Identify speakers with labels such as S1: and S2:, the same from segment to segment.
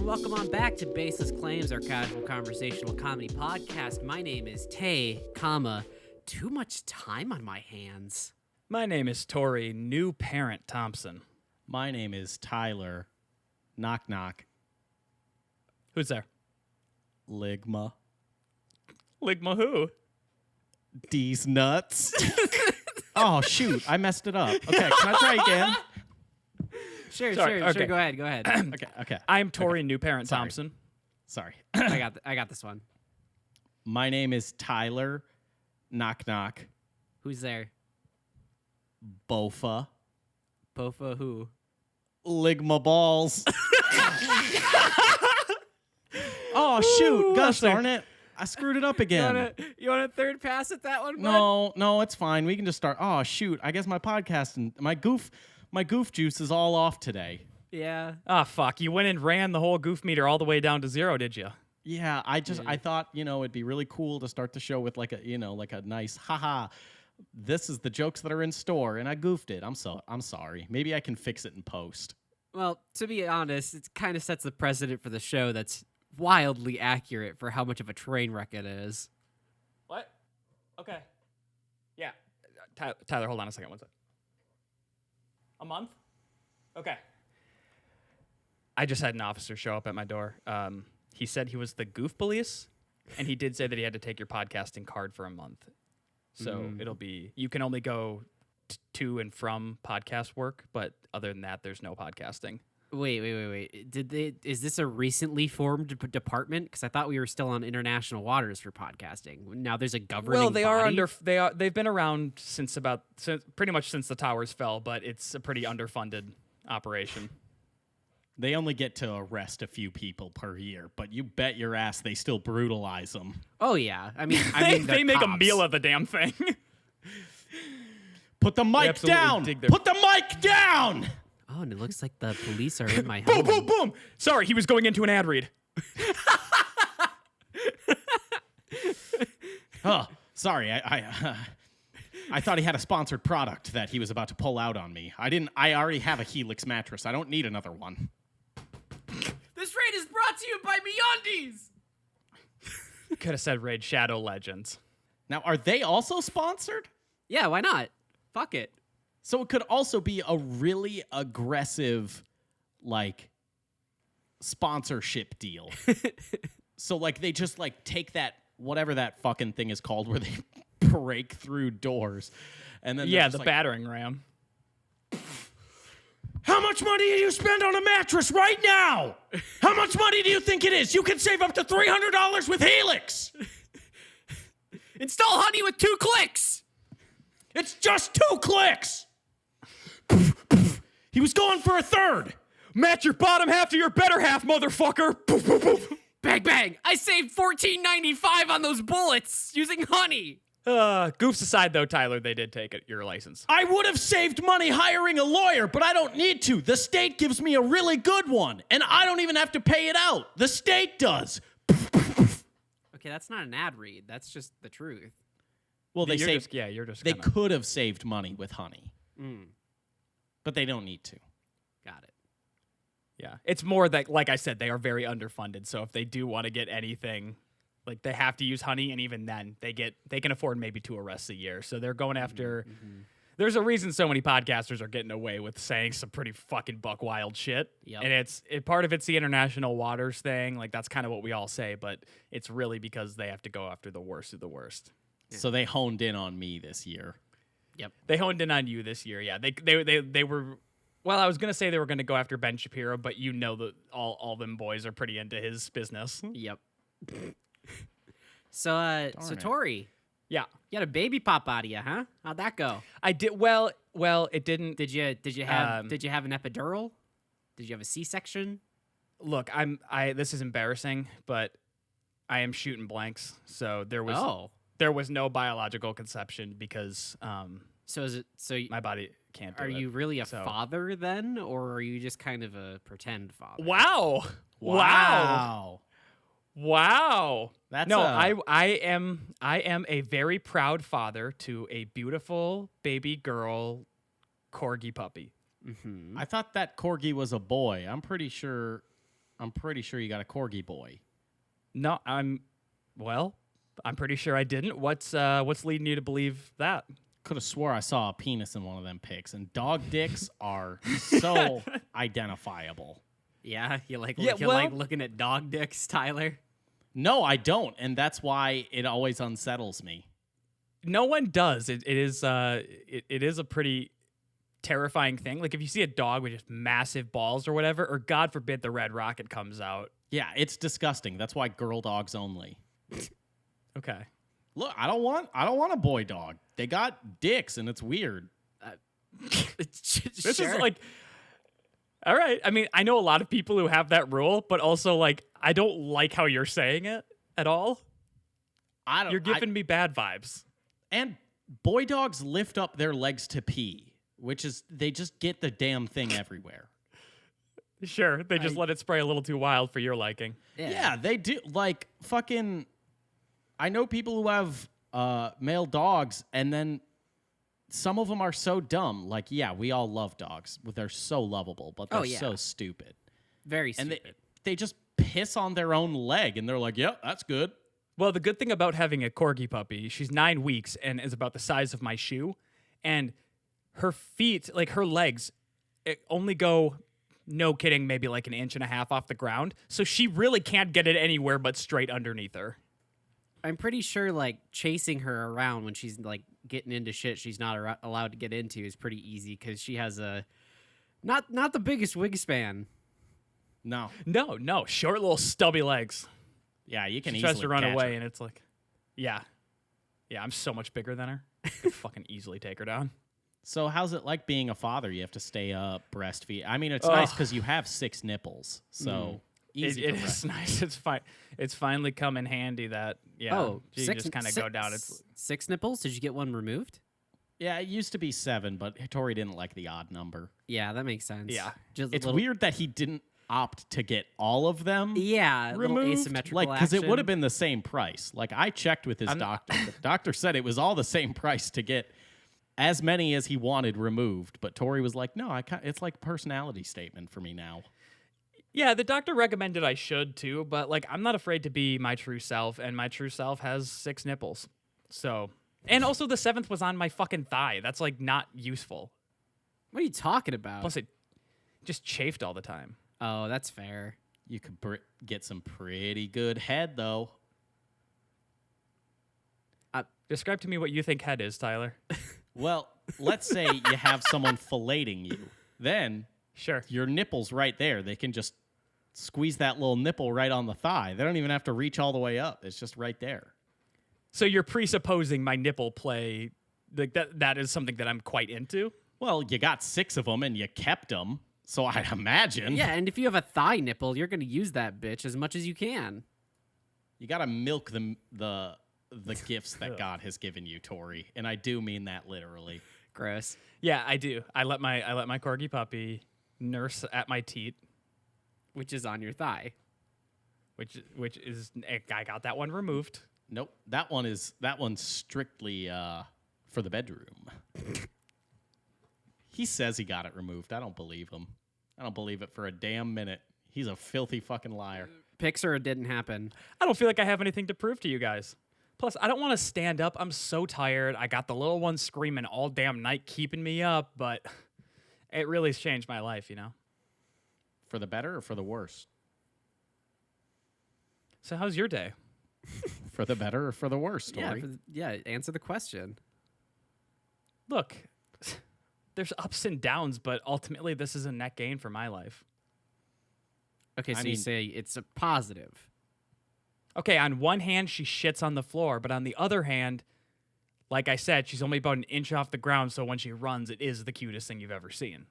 S1: welcome on back to Baseless Claims, our casual conversational comedy podcast. My name is Tay, too much time on my hands.
S2: My name is Tori, new parent Thompson.
S3: My name is Tyler, knock knock,
S2: Who's there?
S3: Ligma,
S2: Ligma who?
S3: D's nuts. Oh, shoot, I messed it up. Okay, can I try again?
S1: Sure,
S2: okay.
S1: go ahead.
S3: Okay.
S2: I'm Tori, new parent
S3: Sorry.
S2: Thompson.
S3: Sorry.
S1: I got this one.
S3: My name is Tyler, knock knock,
S1: Who's there?
S3: Bofa,
S1: Bofa who?
S3: Ligma balls. Oh, shoot, gosh darn it. I screwed it up again.
S1: You want a third pass at that one, bud?
S3: No, it's fine. We can just start. Oh, shoot, I guess my podcast and my goof juice is all off today.
S1: Yeah.
S2: Ah, fuck. You went and ran the whole goof meter all the way down to 0, did you?
S3: Yeah, I thought, it'd be really cool to start the show with like a nice, haha, this is the jokes that are in store, and I goofed it. I'm sorry. Maybe I can fix it in post.
S1: Well, to be honest, it kind of sets the precedent for the show that's wildly accurate for how much of a train wreck it is.
S2: What? Okay. Yeah. Tyler, hold on a second. What's it? A month? Okay. I just had an officer show up at my door. He said he was the goof police, and he did say that he had to take your podcasting card for a month. So it'll be, you can only go to and from podcast work, but other than that, there's no podcasting.
S1: Wait. Is this a recently formed department? Because I thought we were still on international waters for podcasting. Now there's a governing body?
S2: They've been around since pretty much since the towers fell, but it's a pretty underfunded operation.
S3: They only get to arrest a few people per year, but you bet your ass they still brutalize them.
S1: Oh, yeah. I mean,
S2: they make
S1: cops.
S2: a meal of the damn thing.
S3: Put the mic down! Put the mic down!
S1: Oh, and it looks like the police are in my
S2: Boom,
S1: home.
S2: boom, boom! Sorry, he was going into an ad read.
S3: Oh, sorry. I thought he had a sponsored product that he was about to pull out on me. I already have a Helix mattress. I don't need another one.
S1: This raid is brought to you by MeUndies!
S2: Could have said Raid Shadow Legends.
S3: Now, are they also sponsored?
S1: Yeah, why not? Fuck it.
S3: So it could also be a really aggressive, sponsorship deal. So, they just, take that, whatever that fucking thing is called, where they break through doors. And then
S2: the battering ram.
S3: How much money do you spend on a mattress right now? How much money do you think it is? You can save up to $300 with Helix.
S1: Install Honey with 2 clicks!
S3: It's just 2 clicks. He was going for a third.
S2: Match your bottom half to your better half, motherfucker. Poof, poof, poof.
S1: Bang, bang! I saved $14.95 on those bullets using Honey!
S2: Goofs aside, though, Tyler, they did take your license.
S3: I would have saved money hiring a lawyer, but I don't need to. The state gives me a really good one, and I don't even have to pay it out. The state does.
S1: Okay, that's not an ad read. That's just the truth.
S3: Well, they
S2: They
S3: could have saved money with Honey, but they don't need to.
S1: Got it.
S2: Yeah, it's more that, like I said, they are very underfunded. So if they do want to get anything, they have to use Honey, and even then, they can afford maybe 2 arrests a year. So they're going after. There's a reason so many podcasters are getting away with saying some pretty fucking buck wild shit.
S1: Yep.
S2: And part of it's the international waters thing. That's kind of what we all say, but it's really because they have to go after the worst of the worst.
S3: Yeah. So they honed in on me this year.
S1: Yep.
S2: They honed in on you this year. Yeah. They were. Well, I was gonna say they were gonna go after Ben Shapiro, but that all them boys are pretty into his business.
S1: Yep. So Tori.
S2: Yeah.
S1: You had a baby pop out of you, huh? How'd that go?
S2: I did well. It didn't.
S1: Did you have an epidural? Did you have a C-section?
S2: Look, this is embarrassing, but I am shooting blanks. So there was no biological conception because my body can't do it.
S1: Are you really a father then, or are you just kind of a pretend father?
S2: Wow. I am a very proud father to a beautiful baby girl corgi puppy.
S1: Mm-hmm.
S3: I thought that corgi was a boy. I'm pretty sure I'm pretty sure you got a corgi boy.
S2: No, I'm pretty sure I didn't. What's leading you to believe that?
S3: Could have swore I saw a penis in one of them pics, and dog dicks are so identifiable.
S1: Yeah, you like looking at dog dicks, Tyler?
S3: No, I don't, and that's why it always unsettles me.
S2: No one does. It is a pretty terrifying thing. Like if you see a dog with just massive balls or whatever, or God forbid the red rocket comes out.
S3: Yeah, it's disgusting. That's why girl dogs only.
S2: Okay.
S3: Look, I don't want a boy dog. They got dicks, and it's weird.
S2: This is like, all right. I mean, I know a lot of people who have that rule, but also like, I don't like how you're saying it at all. You're giving me bad vibes.
S3: And boy dogs lift up their legs to pee, which is they just get the damn thing everywhere.
S2: Sure, they just let it spray a little too wild for your liking.
S3: Yeah, they do. Like fucking, I know people who have male dogs, and then some of them are so dumb. Like, yeah, we all love dogs. They're so lovable, but they're so stupid.
S1: Very stupid.
S3: And they just piss on their own leg, and they're like, "Yep, that's good."
S2: Well, the good thing about having a corgi puppy, she's 9 weeks and is about the size of my shoe, and her feet, like her legs, only go, no kidding, maybe like 1.5 inches off the ground. So she really can't get it anywhere but straight underneath her.
S1: I'm pretty sure like chasing her around when she's like getting into shit she's not allowed to get into is pretty easy because she has a not the biggest wingspan.
S3: No,
S2: short little stubby legs.
S3: Yeah, you can
S2: she
S3: easily
S2: tries to run
S3: catch
S2: away,
S3: her.
S2: and it's like, yeah, I'm so much bigger than her. I could fucking easily take her down.
S3: So how's it like being a father? You have to stay up, breastfeed. I mean, it's nice because you have 6 nipples, so easy.
S2: It is nice. It's fine. It's finally come in handy that you just kind of go down. It's
S1: 6 nipples. Did you get one removed?
S3: Yeah, it used to be 7, but Tori didn't like the odd number.
S1: Yeah, that makes sense.
S2: Yeah,
S3: it's weird that he didn't opt to get all of them.
S1: Yeah,
S3: removed.
S1: Little asymmetrical
S3: like because it
S1: action.
S3: would have been the same price. Like I checked with his doctor. The doctor said it was all the same price to get as many as he wanted removed. But Tori was like, "No, it's like a personality statement for me now."
S2: Yeah, the doctor recommended I should too, but like I'm not afraid to be my true self, and my true self has 6 nipples. So, and also the 7th was on my fucking thigh. That's like not useful.
S1: What are you talking about?
S2: Plus, it just chafed all the time.
S1: Oh, that's fair.
S3: You could get some pretty good head, though.
S2: Describe to me what you think head is, Tyler.
S3: Well, let's say you have someone filleting you. Then,
S2: sure,
S3: your nipple's right there. They can just squeeze that little nipple right on the thigh. They don't even have to reach all the way up. It's just right there.
S2: So you're presupposing my nipple play, like that is something that I'm quite into?
S3: Well, you got 6 of them, and you kept them. So I imagine.
S1: Yeah, and if you have a thigh nipple, you're going to use that bitch as much as you can.
S3: You got to milk the gifts that God has given you, Tori, and I do mean that literally.
S1: Gross.
S2: Yeah, I do. I let my corgi puppy nurse at my teat,
S1: which is on your thigh.
S2: Which is I got that one removed.
S3: Nope, that one's strictly for the bedroom. He says he got it removed. I don't believe him. I don't believe it for a damn minute. He's a filthy fucking liar.
S1: Pixar, it didn't happen.
S2: I don't feel like I have anything to prove to you guys. Plus, I don't want to stand up. I'm so tired. I got the little one screaming all damn night, keeping me up, but it really has changed my life, you know?
S3: For the better or for the worse?
S2: So how's your day?
S3: For the better or for the worse, Tori?
S1: Yeah, answer the question.
S2: Look, there's ups and downs, but ultimately this is a net gain for my life.
S1: Okay, so you say it's a positive.
S2: Okay, on one hand, she shits on the floor, but on the other hand, like I said, she's only about 1 inch off the ground, so when she runs, it is the cutest thing you've ever seen.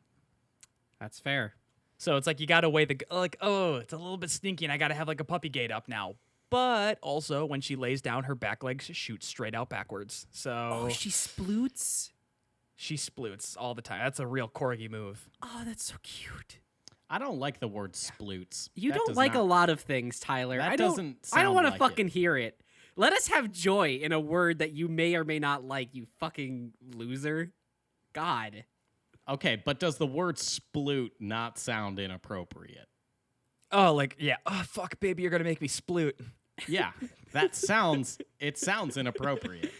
S1: That's fair.
S2: So it's like you gotta weigh it's a little bit stinky, and I gotta have like a puppy gate up now. But also, when she lays down, her back legs shoot straight out backwards. So
S1: she sploots?
S2: She sploots all the time. That's a real corgi move.
S1: Oh, that's so cute.
S3: I don't like the word sploots.
S1: You don't like a lot of things, Tyler.
S3: I
S1: don't want to fucking hear it. Let us have joy in a word that you may or may not like, you fucking loser. God.
S3: Okay, but does the word sploot not sound inappropriate?
S2: Oh, like, yeah. Oh, fuck, baby, you're going to make me sploot.
S3: Yeah, it sounds inappropriate.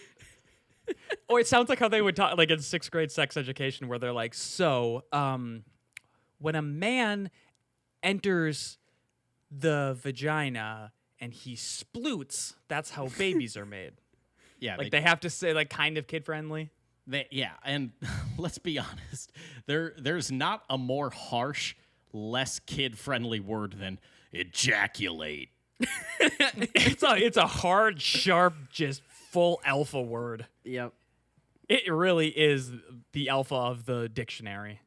S2: Or it sounds like how they would talk, like in 6th grade sex education, where they're like, so, when a man enters the vagina and he sploots, that's how babies are made.
S3: Yeah,
S2: Like, they have to say, like, kind of kid-friendly.
S3: yeah, and let's be honest, there's not a more harsh, less kid-friendly word than ejaculate.
S2: It's a hard, sharp, just full alpha word.
S1: Yep.
S2: It really is the alpha of the dictionary.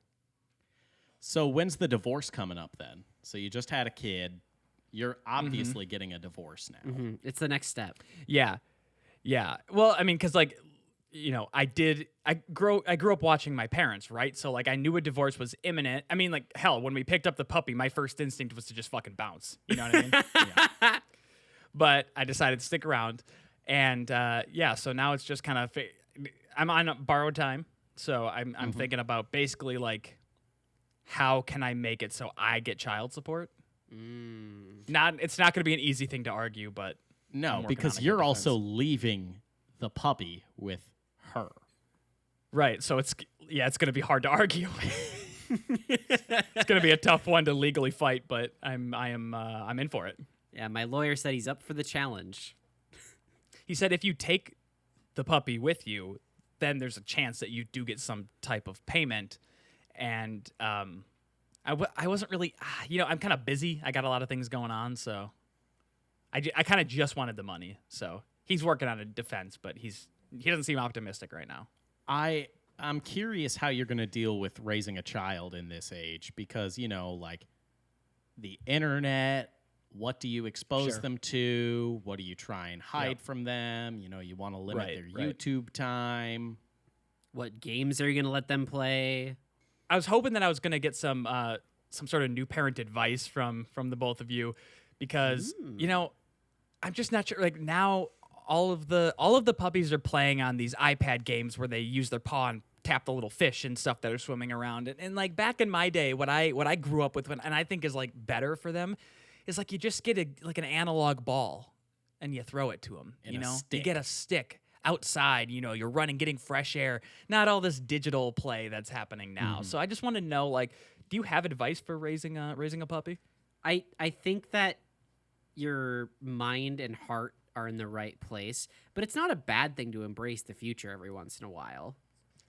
S3: So when's the divorce coming up then? So you just had a kid. You're obviously getting a divorce now.
S1: Mm-hmm. It's the next step.
S2: Yeah. Yeah. Well, I mean, because, like, you know, I grew up watching my parents, right? So, like, I knew a divorce was imminent. I mean, like, hell, when we picked up the puppy, my first instinct was to just fucking bounce. You know what I mean? Yeah. But I decided to stick around. And, yeah, so now it's just kind of, I'm on borrowed time. So I'm thinking about basically, like, how can I make it so I get child support? It's not going to be an easy thing to argue, but
S3: No, because you're also leaving the puppy with her.
S2: Right. So it's going to be hard to argue. It's going to be a tough one to legally fight, but I'm in for it.
S1: Yeah, my lawyer said he's up for the challenge.
S2: He said if you take the puppy with you, then there's a chance that you do get some type of payment. And I wasn't really, I'm kind of busy. I got a lot of things going on, so I kind of just wanted the money. So he's working on a defense, but he doesn't seem optimistic right now.
S3: I'm curious how you're going to deal with raising a child in this age because, you know, like the internet, what do you expose them to? What do you try and hide from them? You know, you want to limit their YouTube time.
S1: What games are you going to let them play?
S2: I was hoping that I was going to get some sort of new parent advice from the both of you because, you know, I'm just not sure. Like now all of the puppies are playing on these iPad games where they use their paw and tap the little fish and stuff that are swimming around. And like back in my day, what I grew up with and I think is like better for them is like you just get an analog ball and you throw it to them.
S3: And
S2: you know,
S3: stick.
S2: you get a stick outside. You know, you're running, getting fresh air. Not all this digital play that's happening now. So I just want to know, like, do you have advice for raising a puppy?
S1: I think that your mind and heart are in the right place, but it's not a bad thing to embrace the future every once in a while.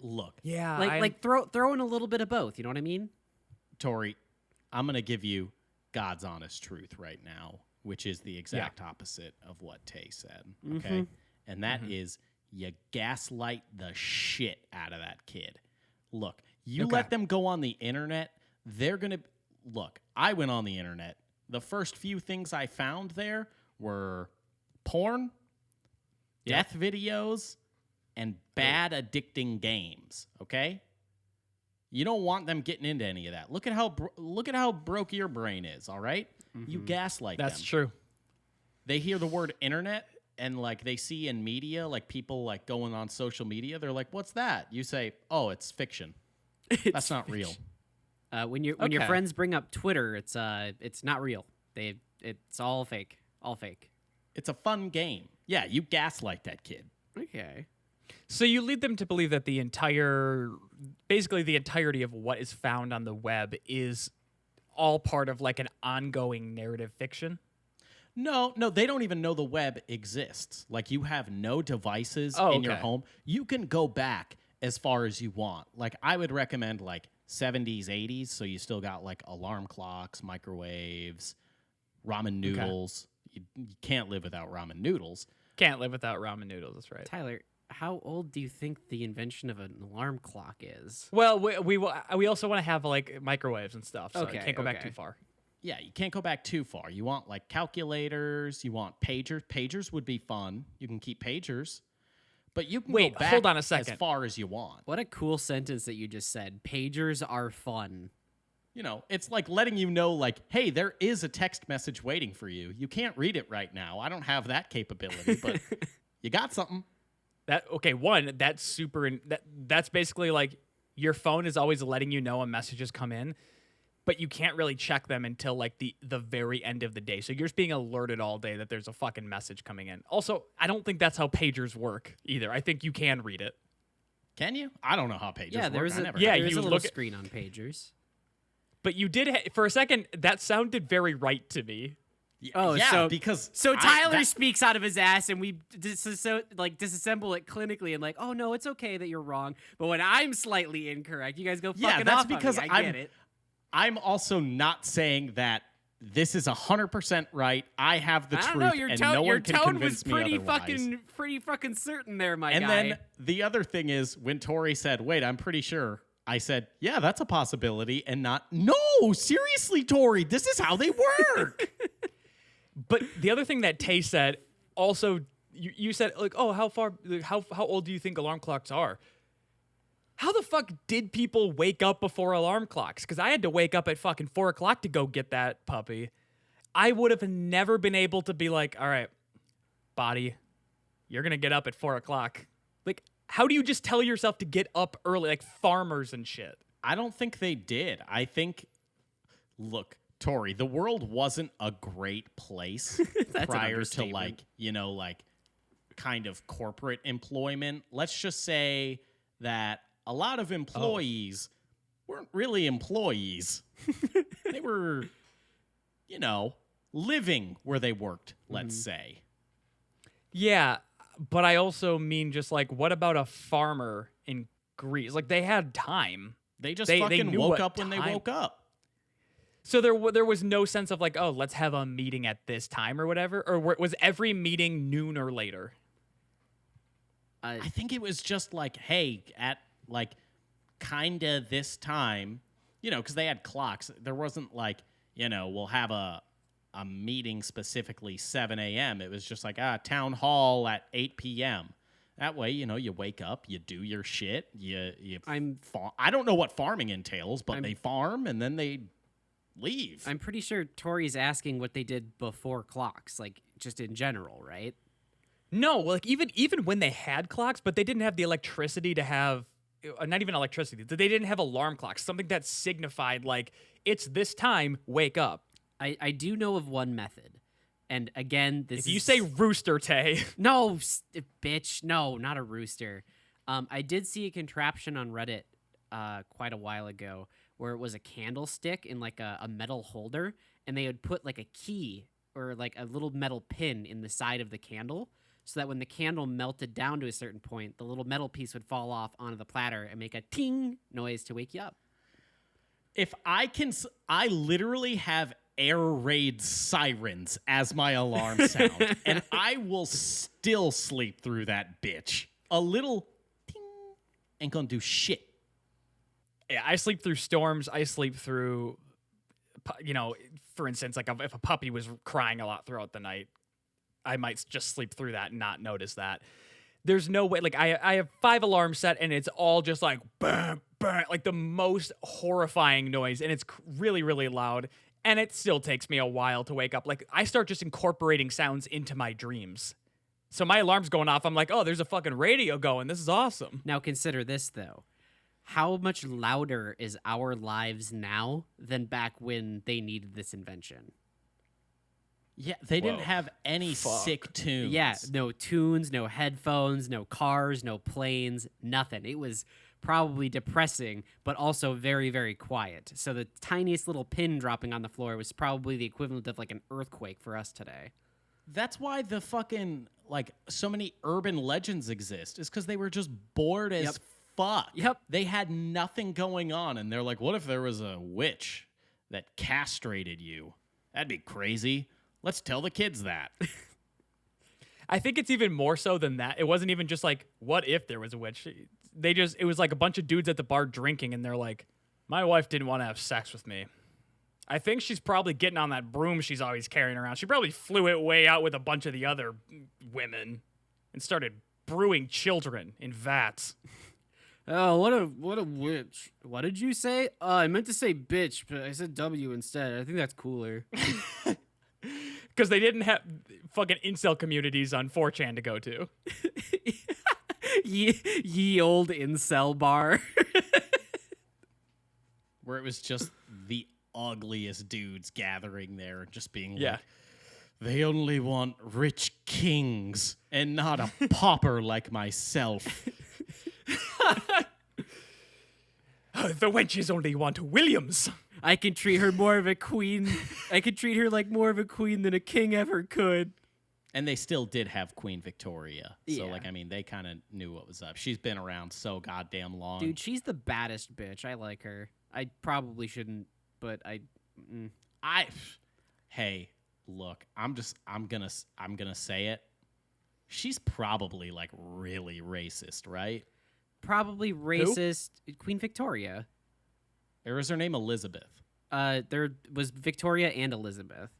S3: Look,
S2: Yeah,
S1: Like throw in a little bit of both. You know what I mean?
S3: Tori, I'm going to give you God's honest truth right now, which is the exact opposite of what Tay said. Okay. And that is you gaslight the shit out of that kid. Look, you let them go on the internet. They're going to look. I went on the internet. The first few things I found there were porn, death videos, and bad addicting games. Okay. You don't want them getting into any of that. Look at how broke your brain is. All right, you gaslight them.
S2: That's true.
S3: They hear the word internet and like they see in media, like people like going on social media. They're like, "What's that?" You say, "Oh, it's fiction. That's not real."
S1: When your friends bring up Twitter, it's not real. It's all fake. All fake.
S3: It's a fun game. Yeah, you gaslight that kid.
S1: Okay.
S2: So you lead them to believe that basically the entirety of what is found on the web is all part of like an ongoing narrative fiction?
S3: No, they don't even know the web exists. Like you have no devices in your home. You can go back as far as you want. Like I would recommend like 70s, 80s, so you still got like alarm clocks, microwaves, ramen noodles. You can't live without ramen noodles.
S2: Can't live without ramen noodles, that's right.
S1: Tyler, how old do you think the invention of an alarm clock is?
S2: Well, we also want to have like microwaves and stuff, so you can't go back too far.
S3: Yeah, you can't go back too far. You want like calculators, you want pagers. Pagers would be fun. You can keep pagers. But you can go back
S2: hold on a second.
S3: as far as you want.
S1: What a cool sentence that you just said. Pagers are fun.
S3: You know, it's like letting you know, like, hey, there is a text message waiting for you. You can't read it right now. I don't have that capability, but you got something.
S2: That's basically like your phone is always letting you know a message has come in. but you can't really check them until like the very end of the day. So you're just being alerted all day that there's a fucking message coming in. Also, I don't think that's how pagers work either. I think you can read it.
S3: Can you? I don't know how pagers
S1: Yeah,
S3: work.
S1: there's
S3: I
S1: a
S3: never
S2: yeah,
S1: there's
S2: you
S1: a little
S2: look at-
S1: screen on pagers.
S2: But you did for a second. That sounded very right to me.
S1: Oh,
S3: yeah,
S1: so
S3: because
S1: Tyler speaks out of his ass, and we disassemble it clinically, and like, oh no, it's okay that you're wrong. But when I'm slightly incorrect, you guys go fucking
S3: yeah, that's
S1: off on
S3: because
S1: me. I get it.
S3: I'm also not saying that this is 100% right. I have the
S1: I
S3: truth,
S1: don't know. Your
S3: and
S1: tone,
S3: no
S1: your
S3: one can
S1: tone was
S3: convince me otherwise.
S1: pretty fucking certain there, my
S3: And
S1: guy.
S3: then the other thing is when Tori said, "Wait, I'm pretty sure." I said, "Yeah, that's a possibility," and not, "No, seriously, Tori, this is how they work."
S2: But the other thing that Tay said, also, you said like, oh, how old do you think alarm clocks are? How the fuck did people wake up before alarm clocks? Because I had to wake up at fucking 4 o'clock to go get that puppy. I would have never been able to be like, all right, body, you're gonna get up at 4 o'clock. Like, how do you just tell yourself to get up early, like farmers and shit?
S3: I don't think they did. I think, look, Tori, the world wasn't a great place
S1: That's an
S3: prior to
S1: understatement.
S3: kind of corporate employment. Let's just say that a lot of employees weren't really employees. They were, living where they worked, let's say.
S2: Yeah, but I also mean just like, what about a farmer in Greece? Like, they had time.
S3: They just
S2: They
S3: fucking
S2: knew
S3: woke
S2: what
S3: up when they
S2: time-
S3: woke up.
S2: So there was no sense of like, oh, let's have a meeting at this time or whatever? Or was every meeting noon or later?
S3: I think it was just like, hey, at like kind of this time, because they had clocks. There wasn't like, we'll have a meeting specifically 7 a.m. It was just like, town hall at 8 p.m. That way, you wake up, you do your shit, I don't know what farming entails, but they farm and then they leave.
S1: I'm pretty sure Tori's asking what they did before clocks, like just in general, right?
S2: No, like even when they had clocks, but they didn't have the electricity to have, not even electricity. They didn't have alarm clocks, something that signified like, it's this time, wake up.
S1: I do know of one method. And again,
S2: If you say rooster, Tay.
S1: no, bitch, no, not a rooster. I did see a contraption on Reddit quite a while ago where it was a candlestick in like a metal holder, and they would put like a key or like a little metal pin in the side of the candle, so that when the candle melted down to a certain point, the little metal piece would fall off onto the platter and make a ting noise to wake you up.
S3: If I literally have air raid sirens as my alarm sound, and I will still sleep through that bitch. A little ting ain't gonna do shit.
S2: Yeah, I sleep through storms. I sleep through, for instance, like if a puppy was crying a lot throughout the night, I might just sleep through that and not notice that. There's no way. Like I have 5 alarms set, and it's all just like bam, bam, like the most horrifying noise, and it's really, really loud. And it still takes me a while to wake up. Like I start just incorporating sounds into my dreams. So my alarm's going off. I'm like, oh, there's a fucking radio going. This is awesome.
S1: Now consider this though. How much louder is our lives now than back when they needed this invention?
S3: Yeah, they didn't
S2: Whoa.
S3: have any
S2: Fuck.
S3: sick tunes.
S1: Yeah, no tunes, no headphones, no cars, no planes, nothing. It was probably depressing, but also very, very quiet. So the tiniest little pin dropping on the floor was probably the equivalent of like an earthquake for us today.
S3: That's why the fucking, so many urban legends exist, is because they were just bored as fuck.
S1: Yep.
S3: They had nothing going on, and they're like, what if there was a witch that castrated you? That'd be crazy. Let's tell the kids that.
S2: I think it's even more so than that. It wasn't even just like, what if there was a witch? It was like a bunch of dudes at the bar drinking, and they're like, my wife didn't want to have sex with me. I think she's probably getting on that broom she's always carrying around. She probably flew it way out with a bunch of the other women and started brewing children in vats.
S1: Oh, what a witch. What did you say? I meant to say bitch, but I said W instead. I think that's cooler.
S2: Because they didn't have fucking incel communities on 4chan to go to.
S1: ye old incel bar.
S3: Where it was just the ugliest dudes gathering there and just being
S2: Yeah.
S3: like, they only want rich kings and not a pauper like myself.
S2: The wenches only want Williams.
S1: I can treat her more of a queen. I could treat her like more of a queen than a king ever could.
S3: And they still did have Queen Victoria. So,
S1: Yeah.
S3: like, I mean, they kind of knew what was up. She's been around so goddamn long.
S1: Dude, she's the baddest bitch. I like her. I probably shouldn't, but
S3: Hey, look, I'm gonna say it. She's probably like really racist, right?
S1: probably racist. Queen Victoria.
S3: Or is her name Elizabeth?
S1: There was Victoria and Elizabeth.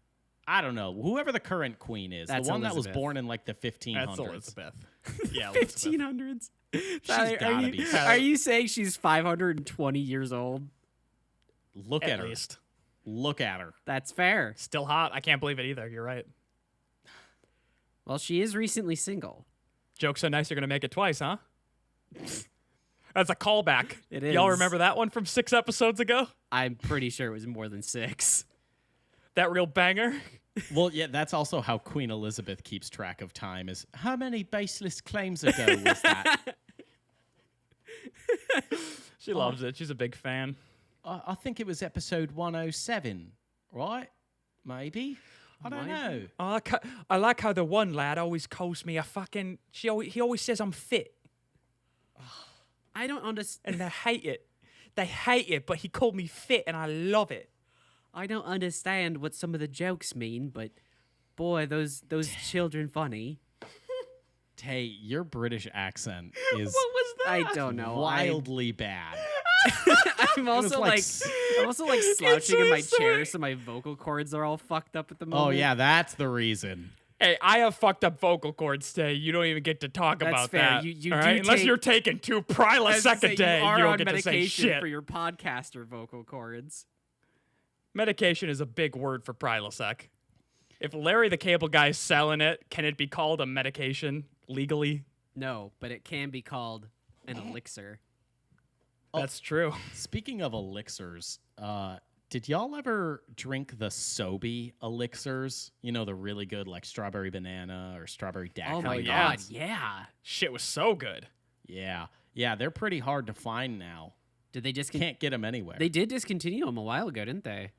S3: I don't know. Whoever the current queen is,
S1: That's
S3: the one that was
S1: Elizabeth.
S3: born in like the 1500s.
S2: That's Elizabeth. Yeah, Elizabeth.
S1: 1500s.
S3: She's gotta be.
S1: Are you saying she's 520 years old?
S3: Look at her.
S2: least.
S3: Look at her.
S1: That's fair.
S2: Still hot. I can't believe it either. You're right.
S1: Well, she is recently single.
S2: Joke so nice you're going to make it twice, huh? That's a callback.
S1: It
S2: Y'all
S1: is.
S2: remember that one from 6 episodes ago?
S1: I'm pretty sure it was more than 6.
S2: That real banger?
S3: Well, yeah, that's also how Queen Elizabeth keeps track of time. Is how many baseless claims ago was that?
S2: She loves it. She's a big fan.
S3: I think it was episode 107, right? Maybe. I don't know.
S2: I like how the one lad always calls me a fucking... He always says I'm fit,
S1: I don't understand.
S2: and they hate it. They hate it, but he called me fit, and I love it.
S1: I don't understand what some of the jokes mean, but boy, those children funny.
S3: Tay, your British accent is
S2: was
S1: I don't know.
S3: wildly bad.
S1: I'm also
S3: like
S1: like,
S3: s-
S1: I'm also like slouching in my
S2: so
S1: chair,
S2: sorry.
S1: so my vocal cords are all fucked up at the moment.
S3: Oh, yeah, that's the reason.
S2: Hey, I have fucked up vocal cords today. You don't even get to talk
S1: That's
S2: about
S1: fair.
S2: that.
S1: You
S2: all
S1: do
S2: right? Unless
S1: take-
S2: you're taking 2
S1: I was
S2: Prilosec
S1: gonna
S2: a
S1: say,
S2: day,
S1: you are
S2: you don't
S1: on
S2: get to say
S1: medication
S2: shit.
S1: for your podcaster vocal cords.
S2: Medication is a big word for Prilosec. If Larry the Cable Guy's selling it, can it be called a medication legally?
S1: No, but it can be called an elixir.
S2: That's true.
S3: Speaking of elixirs, did y'all ever drink the sobe elixirs? You know, the really good, like strawberry banana or strawberry daiquiri.
S1: Oh my
S2: yeah.
S1: god, yeah.
S2: Shit was so good.
S3: Yeah. Yeah, they're pretty hard to find now.
S1: Did they just
S3: Can't get them anywhere.
S1: They did discontinue them a while ago, didn't they?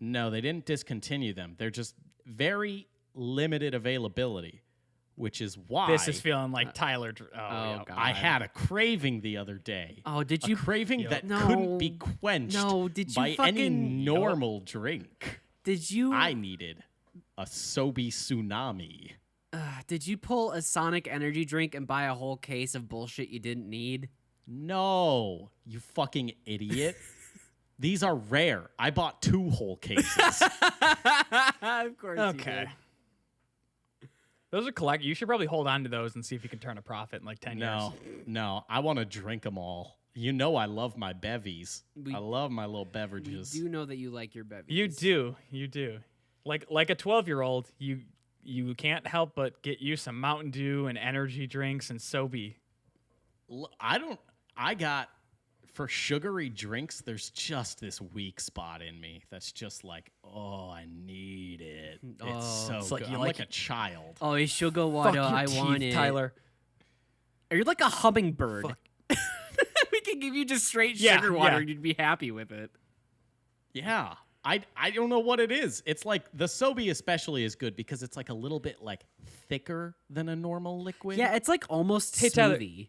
S3: No, they didn't discontinue them. They're just very limited availability, which is why
S2: This is feeling like Tyler.
S1: Oh,
S2: yeah.
S1: God.
S3: I had a craving the other day.
S1: Oh, did
S3: A
S1: you
S3: craving
S2: Yep.
S3: that
S1: No.
S3: couldn't be quenched
S1: No, did you
S3: by any
S1: fucking-
S3: normal drink.
S1: did you
S3: I needed a sobe tsunami.
S1: did you pull a Sonic energy drink and buy a whole case of bullshit you didn't need?
S3: No, you fucking idiot. These are rare. I bought 2 whole cases.
S1: Of course.
S2: Okay. Those are collect. You should probably hold on to those and see if you can turn a profit in like 10 years.
S3: No, I want to drink them all. You know I love my bevies.
S1: We-
S3: I love my little
S1: We
S3: beverages.
S1: do know that you like your bevies.
S2: You do. Like a 12-year-old, you can't help but get you some Mountain Dew and energy drinks and sobe.
S3: I got, for sugary drinks, there's just this weak spot in me that's just like, oh, I need it. It's
S1: Oh.
S3: so
S2: It's like
S3: good.
S2: you
S3: I'm
S2: like
S3: like a child.
S1: Oh, it's sugar water.
S2: Fuck your
S1: I
S2: teeth,
S1: want it.
S2: Tyler.
S1: Are you like a hummingbird?
S2: Fuck.
S1: We can give you just straight
S2: Yeah,
S1: sugar water
S2: yeah.
S1: and you'd be happy with it.
S3: Yeah. I don't know what it is. It's like the sobe especially is good because it's like a little bit like thicker than a normal liquid.
S1: Yeah, it's like almost
S2: Hey, Tyler.
S1: smoothie.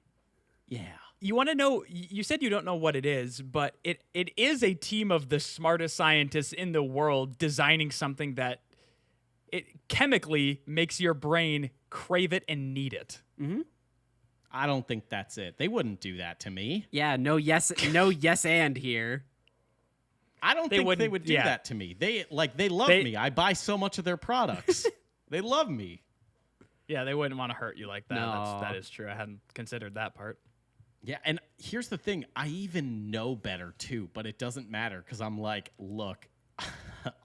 S3: Yeah.
S2: You want to know? You said you don't know what it is, but it is a team of the smartest scientists in the world designing something that it chemically makes your brain crave it and need it.
S3: I don't think that's it. They wouldn't do that to me.
S1: Yeah, no yes and here.
S3: I don't
S2: They
S3: think they
S2: wouldn't-
S3: would do
S2: yeah.
S3: that to me. They love
S2: They-
S3: me. I buy so much of their products. They love me.
S2: Yeah, they wouldn't want to hurt you like that.
S1: No.
S2: That is true. I hadn't considered that part.
S3: Yeah, and here's the thing. I even know better too, but it doesn't matter because I'm like, look,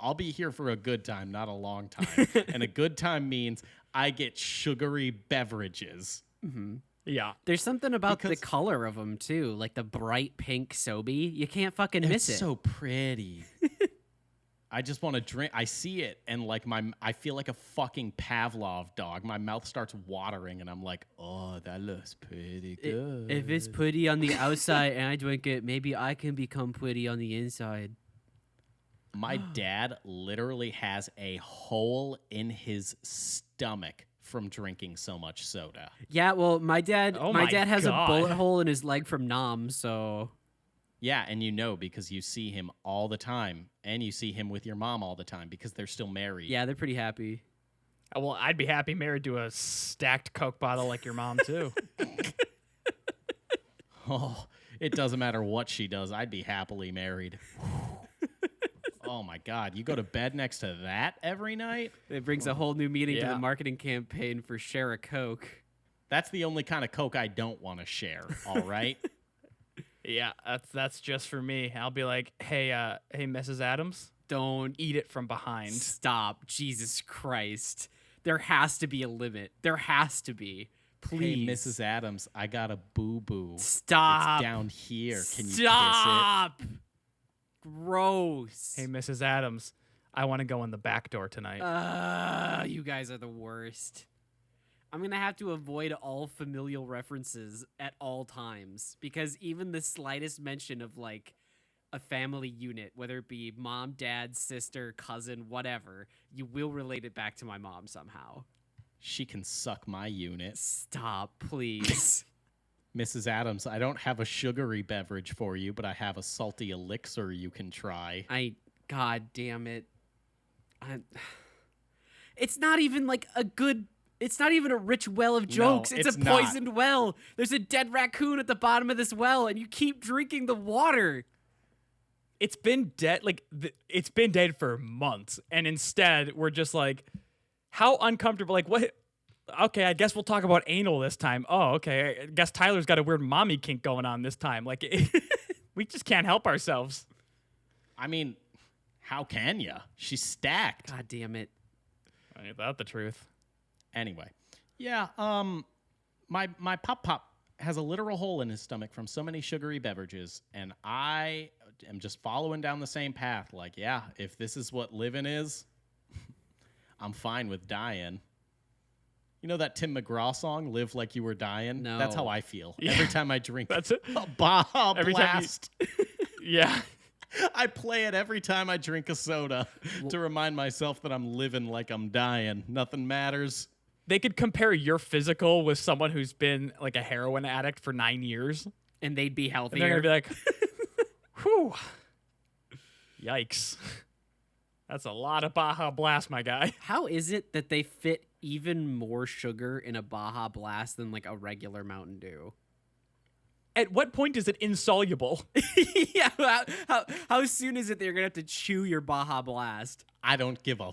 S3: I'll be here for a good time, not a long time. And a good time means I get sugary beverages.
S2: Yeah.
S1: There's something about
S3: Because-
S1: the color of them too, like the bright pink sobe. You can't fucking miss
S3: It's
S1: it.
S3: so pretty. I just want to drink. I see it, and like I feel like a fucking Pavlov dog. My mouth starts watering, and I'm like, oh, that looks pretty good.
S1: If it's pretty on the outside and I drink it, maybe I can become pretty on the inside.
S3: My dad literally has a hole in his stomach from drinking so much soda.
S1: Yeah, well, my dad
S2: Oh my
S1: has
S2: God.
S1: a bullet hole in his leg from Nam, so
S3: Yeah, and you know because you see him all the time, and you see him with your mom all the time because they're still married.
S1: yeah, they're pretty happy.
S2: Well, I'd be happy married to a stacked Coke bottle like your mom, too.
S3: Oh, it doesn't matter what she does. I'd be happily married. Oh my God, you go to bed next to that every night?
S1: It brings a whole new meaning to
S2: Yeah.
S1: the marketing campaign for Share a Coke.
S3: That's the only kind of Coke I don't want to share, all right?
S2: Yeah, that's just for me. I'll be like, hey, Mrs. Adams,
S1: Don't
S2: eat it from behind.
S1: stop. Jesus Christ. There has to be a limit. There has to be.
S3: Hey,
S1: Please.
S3: Mrs. Adams, I got a boo-boo.
S1: Stop.
S3: It's down here. Can you
S1: Stop. Gross.
S2: Hey, Mrs. Adams, I want to go in the back door tonight.
S1: You guys are the worst. I'm going to have to avoid all familial references at all times because even the slightest mention of like a family unit, whether it be mom, dad, sister, cousin, whatever, you will relate it back to my mom somehow.
S3: kiss it? She can suck my unit.
S1: Stop, please.
S3: Mrs. Adams, I don't have a sugary beverage for you, but I have a salty elixir you can try.
S1: God damn it. It's not even like a good. It's not even a rich well of jokes. It's
S3: it's
S1: a
S3: not.
S1: poisoned well. There's a dead raccoon at the bottom of this well, and you keep drinking the water.
S2: It's been dead, it's been dead for months, and instead we're just like, how uncomfortable? Like, what? Okay, I guess we'll talk about anal this time. Oh, okay. I guess Tyler's got a weird mommy kink going on this time. Like, we just can't help ourselves.
S3: I mean, how can ya? She's stacked.
S1: God damn it.
S2: Ain't that the truth?
S3: Anyway, yeah, my pop has a literal hole in his stomach from so many sugary beverages, and I am just following down the same path. Like, yeah, if this is what living is, I'm fine with dying. You know that Tim McGraw song, Live Like You Were Dying?
S1: No.
S3: That's how I feel.
S2: Yeah.
S3: Every time I drink
S2: That's it.
S3: a Baja
S2: Every time you-
S3: Blast.
S2: Yeah.
S3: I play it every time I drink a soda to remind myself that I'm living like I'm dying. Nothing matters.
S2: They could compare your physical with someone who's been like a heroin addict for 9 years.
S1: And they'd be
S2: And
S1: healthier.
S2: they're going to be like, whew. Yikes. That's a lot of Baja Blast, my guy.
S1: How is it that they fit even more sugar in a Baja Blast than like a regular Mountain Dew?
S2: At what point is it insoluble?
S1: Yeah, how soon is it that you're gonna have to chew your Baja Blast?
S3: I don't give a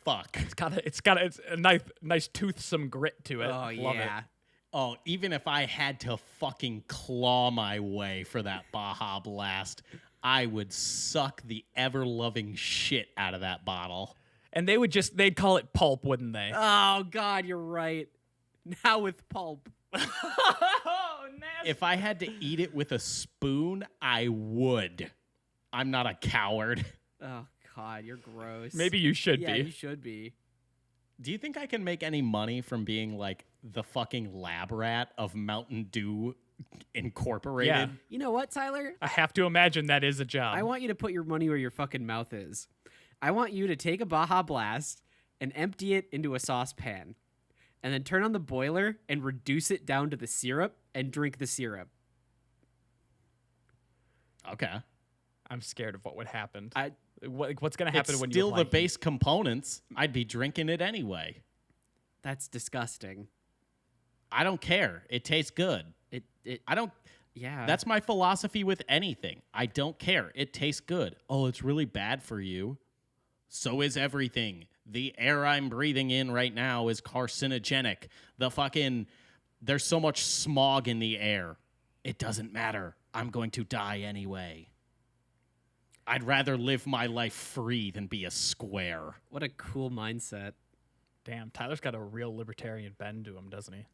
S3: fuck.
S2: It's a nice toothsome grit to it.
S1: Oh
S2: Love
S1: yeah.
S2: it.
S3: Oh, even if I had to fucking claw my way for that Baja Blast, I would suck the ever-loving shit out of that bottle.
S2: And they'd call it pulp, wouldn't they?
S1: Oh God, you're right. Now with pulp.
S2: Oh, nasty.
S3: If I had to eat it with a spoon, I would. I'm not a coward.
S1: Oh God, you're gross.
S2: Maybe you should
S1: yeah,
S2: be.
S1: you should be.
S3: Do you think I can make any money from being like the fucking lab rat of Mountain Dew Incorporated?
S2: Yeah.
S1: You know what, Tyler?
S2: I have to imagine that is a job.
S1: I want you to put your money where your fucking mouth is. I want you to take a Baja Blast and empty it into a saucepan, and then turn on the boiler and reduce it down to the syrup and drink the syrup.
S3: Okay.
S2: I'm scared of what would happen.
S1: I
S2: What's going to happen
S3: It's
S2: when
S3: still
S2: you apply
S3: the base components. I'd be drinking it anyway.
S1: That's disgusting.
S3: I don't care. It tastes good.
S1: It
S3: I don't.
S1: yeah.
S3: That's my philosophy with anything. I don't care. It tastes good. Oh, it's really bad for you. So is everything. The air I'm breathing in right now is carcinogenic. There's so much smog in the air. It doesn't matter. I'm going to die anyway. I'd rather live my life free than be a square.
S1: What a cool mindset.
S2: Damn, Tyler's got a real libertarian bend to him, doesn't he?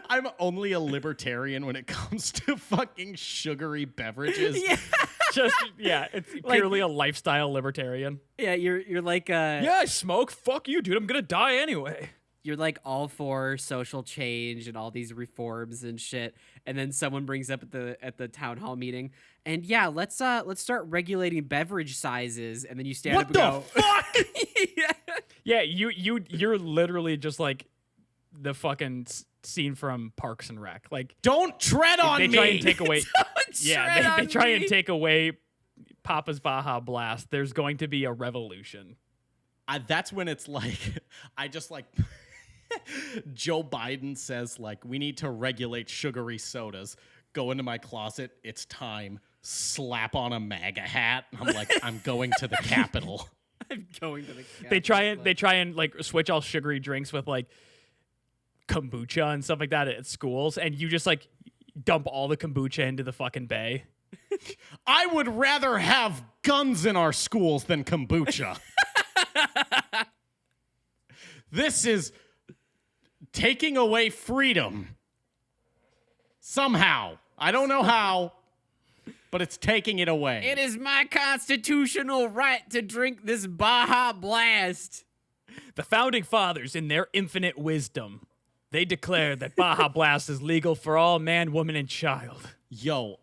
S3: I'm only a libertarian when it comes to fucking sugary beverages.
S1: Yeah.
S2: it's purely a lifestyle libertarian.
S1: Yeah, you're like
S2: Yeah, I smoke. Fuck you, dude. I'm gonna die anyway.
S1: you're like all for social change and all these reforms and shit, and then someone brings up at the town hall meeting, and yeah, let's start regulating beverage sizes, and then you stand up and go,
S3: fuck?
S2: Yeah, you're literally just like the fucking scene from Parks and Rec. Like,
S3: Don't tread on
S2: they
S3: me.
S2: try and take away.
S1: Yeah,
S2: they try and take away Papa's Baja Blast. There's going to be a revolution.
S3: That's when it's like, I just like, Joe Biden says, like, we need to regulate sugary sodas. Go into my closet. It's time. Slap on a MAGA hat. I'm like, I'm going to the Capitol.
S1: I'm going to the.
S2: They try and like switch all sugary drinks with like kombucha and stuff like that at schools, and you just like dump all the kombucha into the fucking bay.
S3: I would rather have guns in our schools than kombucha. This is taking away freedom. Somehow. I don't know how, but it's taking it away.
S1: It is my constitutional right to drink this Baja Blast.
S2: The founding fathers, in their infinite wisdom, they declared that Baja Blast is legal for all man, woman, and child.
S3: Yo,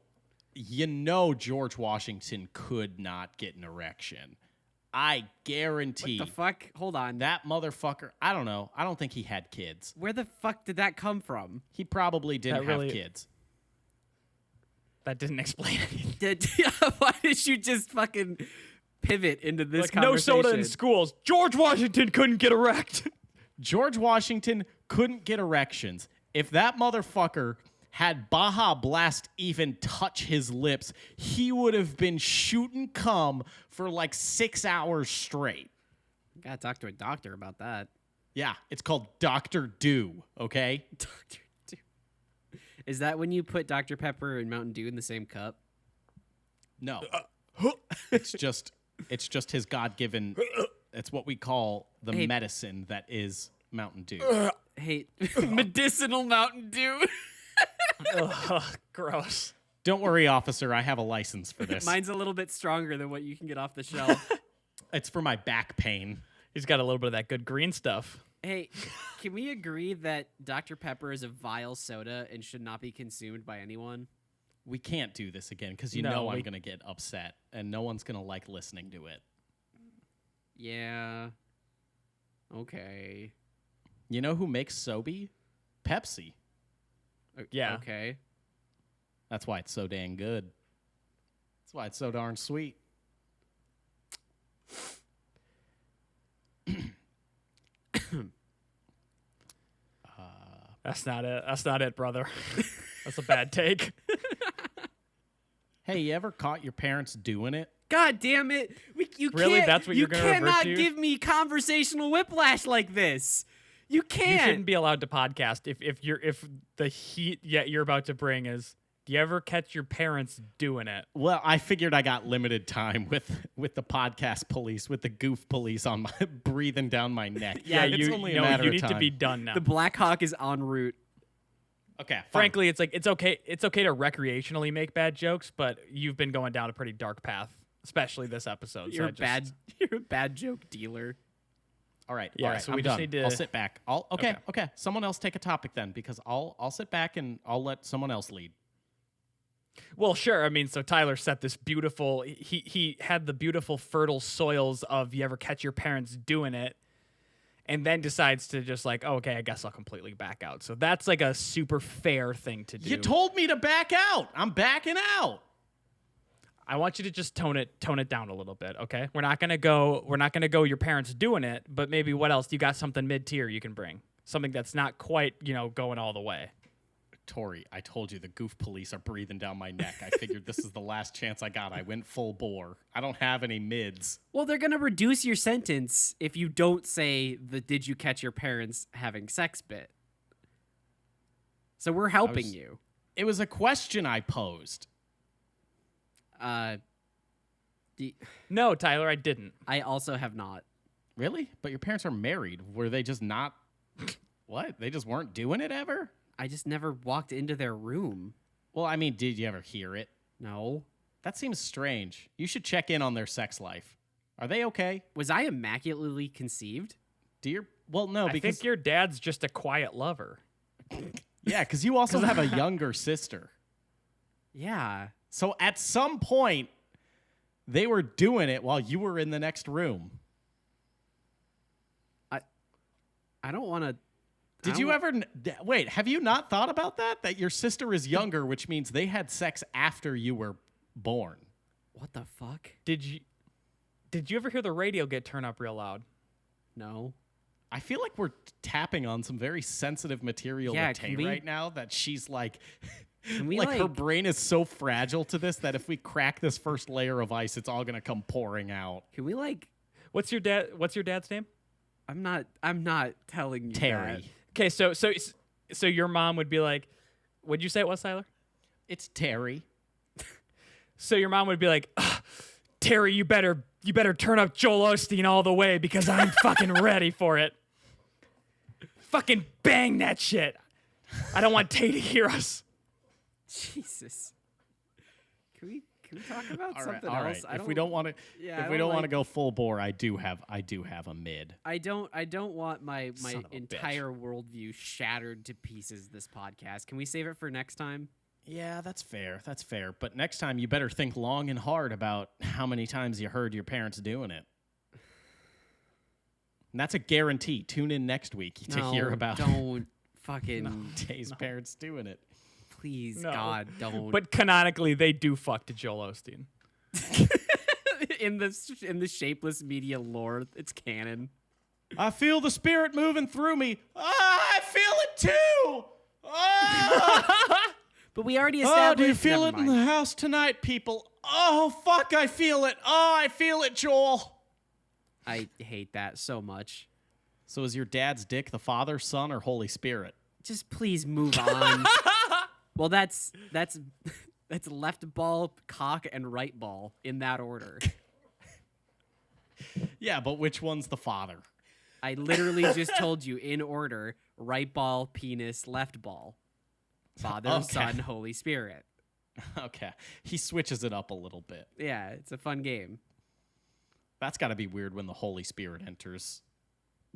S3: you know George Washington could not get an erection. I guarantee.
S1: What the fuck? Hold on.
S3: That motherfucker, I don't know. I don't think he had kids.
S1: Where the fuck did that come from?
S3: He probably didn't
S2: That
S3: have
S2: really-
S3: kids.
S2: That didn't explain anything.
S1: Why did you just fucking pivot into this
S2: Like, no soda in
S1: conversation?
S2: schools. George Washington couldn't get erect.
S3: George Washington couldn't get erections. If that motherfucker had Baja Blast even touch his lips, he would have been shooting cum for like 6 hours straight.
S1: Gotta talk to a doctor about that.
S3: Yeah, it's called Dr. Do, okay?
S1: Dr. Dew. Is that when you put Dr. Pepper and Mountain Dew in the same cup?
S3: No. It's just his God-given, it's what we call the
S1: Hey.
S3: medicine that is Mountain Dew.
S1: Hey, medicinal Mountain Dew.
S2: Ugh, gross.
S3: Don't worry, officer, I have a license for this.
S1: Mine's a little bit stronger than what you can get off the shelf.
S3: It's for my back pain.
S2: He's got a little bit of that good green stuff.
S1: Hey, can we agree that Dr. Pepper is a vile soda and should not be consumed by anyone?
S3: We can't do this again because you
S2: No,
S3: know I'm
S2: we-
S3: going to get upset and no one's going to like listening to it.
S1: Yeah. Okay.
S3: You know who makes sobe? Pepsi.
S2: Yeah.
S1: Okay.
S3: That's why it's so dang good. That's why it's so darn sweet.
S2: That's not it. That's not it, brother. That's a bad take.
S3: Hey, you ever caught your parents doing it?
S1: God damn it! You
S2: Really?
S1: can't.
S2: That's what
S1: you
S2: you're gonna revert
S1: cannot
S2: to?
S1: give me conversational whiplash like this. You
S2: You
S1: can't.
S2: shouldn't be allowed to podcast if the heat you're about to bring is. Do you ever catch your parents doing it?
S3: Well, I figured I got limited time with the podcast police, with the goof police on my breathing down my neck.
S1: Yeah,
S3: it's
S2: you
S3: only
S2: know,
S3: a matter
S2: you
S3: of
S2: need
S3: time.
S2: to be done now.
S1: The Black Hawk is en route.
S3: Okay, fine.
S2: Frankly, it's like it's okay to recreationally make bad jokes, but you've been going down a pretty dark path, especially this episode.
S1: You're
S2: so
S1: a bad. You're a bad joke dealer.
S3: All right.
S2: Yeah,
S3: all right.
S2: so
S3: I'm
S2: we just
S3: done.
S2: need to-
S3: I'll sit back. Okay.
S2: Okay.
S3: Someone else take a topic then, because I'll sit back and I'll let someone else lead.
S2: Well, sure. I mean, so Tyler set this beautiful. He had the beautiful fertile soils of you ever catch your parents doing it, and then decides to just like, oh, okay, I guess I'll completely back out. So that's like a super fair thing to do.
S3: You told me to back out. I'm backing out.
S2: I want you to just tone it down a little bit, okay? We're not gonna go your parents doing it, but maybe what else? You got something mid-tier you can bring. Something that's not quite, going all the way.
S3: Tori, I told you the goof police are breathing down my neck. I figured this is the last chance I got. I went full bore. I don't have any mids.
S1: Well, they're gonna reduce your sentence if you don't say the "Did you catch your parents having sex?" bit. So we're helping you.
S3: It was a question I posed.
S2: No, Tyler, I didn't.
S1: I also have not.
S3: Really? But your parents are married. Were they just not... What? They just weren't doing it ever?
S1: I just never walked into their room.
S3: Well, I mean, did you ever hear it?
S1: No.
S3: That seems strange. You should check in on their sex life. Are they okay?
S1: Was I immaculately conceived?
S3: Well, no,
S2: I
S3: because
S2: think your dad's just a quiet lover.
S3: yeah, because you also have a younger sister.
S1: Yeah.
S3: So at some point, they were doing it while you were in the next room.
S1: I don't want to.
S3: Did you ever wait? Have you not thought about that? That your sister is younger, which means they had sex after you were born.
S1: What the fuck?
S2: Did you ever hear the radio get turned up real loud?
S1: No.
S3: I feel like we're tapping on some very sensitive material
S1: Yeah,
S3: with Tay
S1: can we-
S3: right now. That she's like,
S1: Can we
S3: like her brain is so fragile to this that if we crack this first layer of ice, it's all gonna come pouring out.
S1: Can we like?
S2: What's your dad's name?
S1: I'm not telling you
S3: Terry.
S2: Okay, so your mom would be like, what'd you say it was, Tyler?
S3: It's Terry.
S2: So your mom would be like, "Ugh, Terry, you better turn up Joel Osteen all the way because I'm fucking ready for it. Fucking bang that shit. I don't want Tay to hear us."
S1: that. Jesus. Can we talk about
S3: All
S1: something
S3: right.
S1: else?
S3: If we don't want to,
S1: Yeah,
S3: if we don't want to go full bore, I do have a mid.
S1: I don't want my
S3: Son of a bitch.
S1: entire worldview shattered to pieces this podcast. Can we save it for next time?
S3: Yeah, that's fair. That's fair. But next time, you better think long and hard about how many times you heard your parents doing it. And that's a guarantee. Tune in next week to hear about
S1: Don't fucking
S3: Tay's parents doing it.
S1: please,
S2: No.
S1: God, don't.
S2: But canonically, they do fuck to Joel Osteen.
S1: in the Shapeless media lore, it's canon.
S3: I feel the spirit moving through me. I feel it too.
S1: But we already established.
S3: Do you feel
S1: never
S3: it in
S1: mind.
S3: the house tonight, people? Oh, fuck, I feel it. Oh, I feel it, Joel.
S1: I hate that so much.
S3: So is your dad's dick the Father, Son, or Holy Spirit?
S1: Just please move on. Well, that's left ball, cock, and right ball in that order.
S3: Yeah, but which one's the Father?
S1: I literally just told you in order: right ball, penis, left ball. Father,
S3: Okay.
S1: Son, Holy Spirit.
S3: Okay. He switches it up a little bit.
S1: Yeah, it's a fun game.
S3: That's got to be weird when the Holy Spirit enters.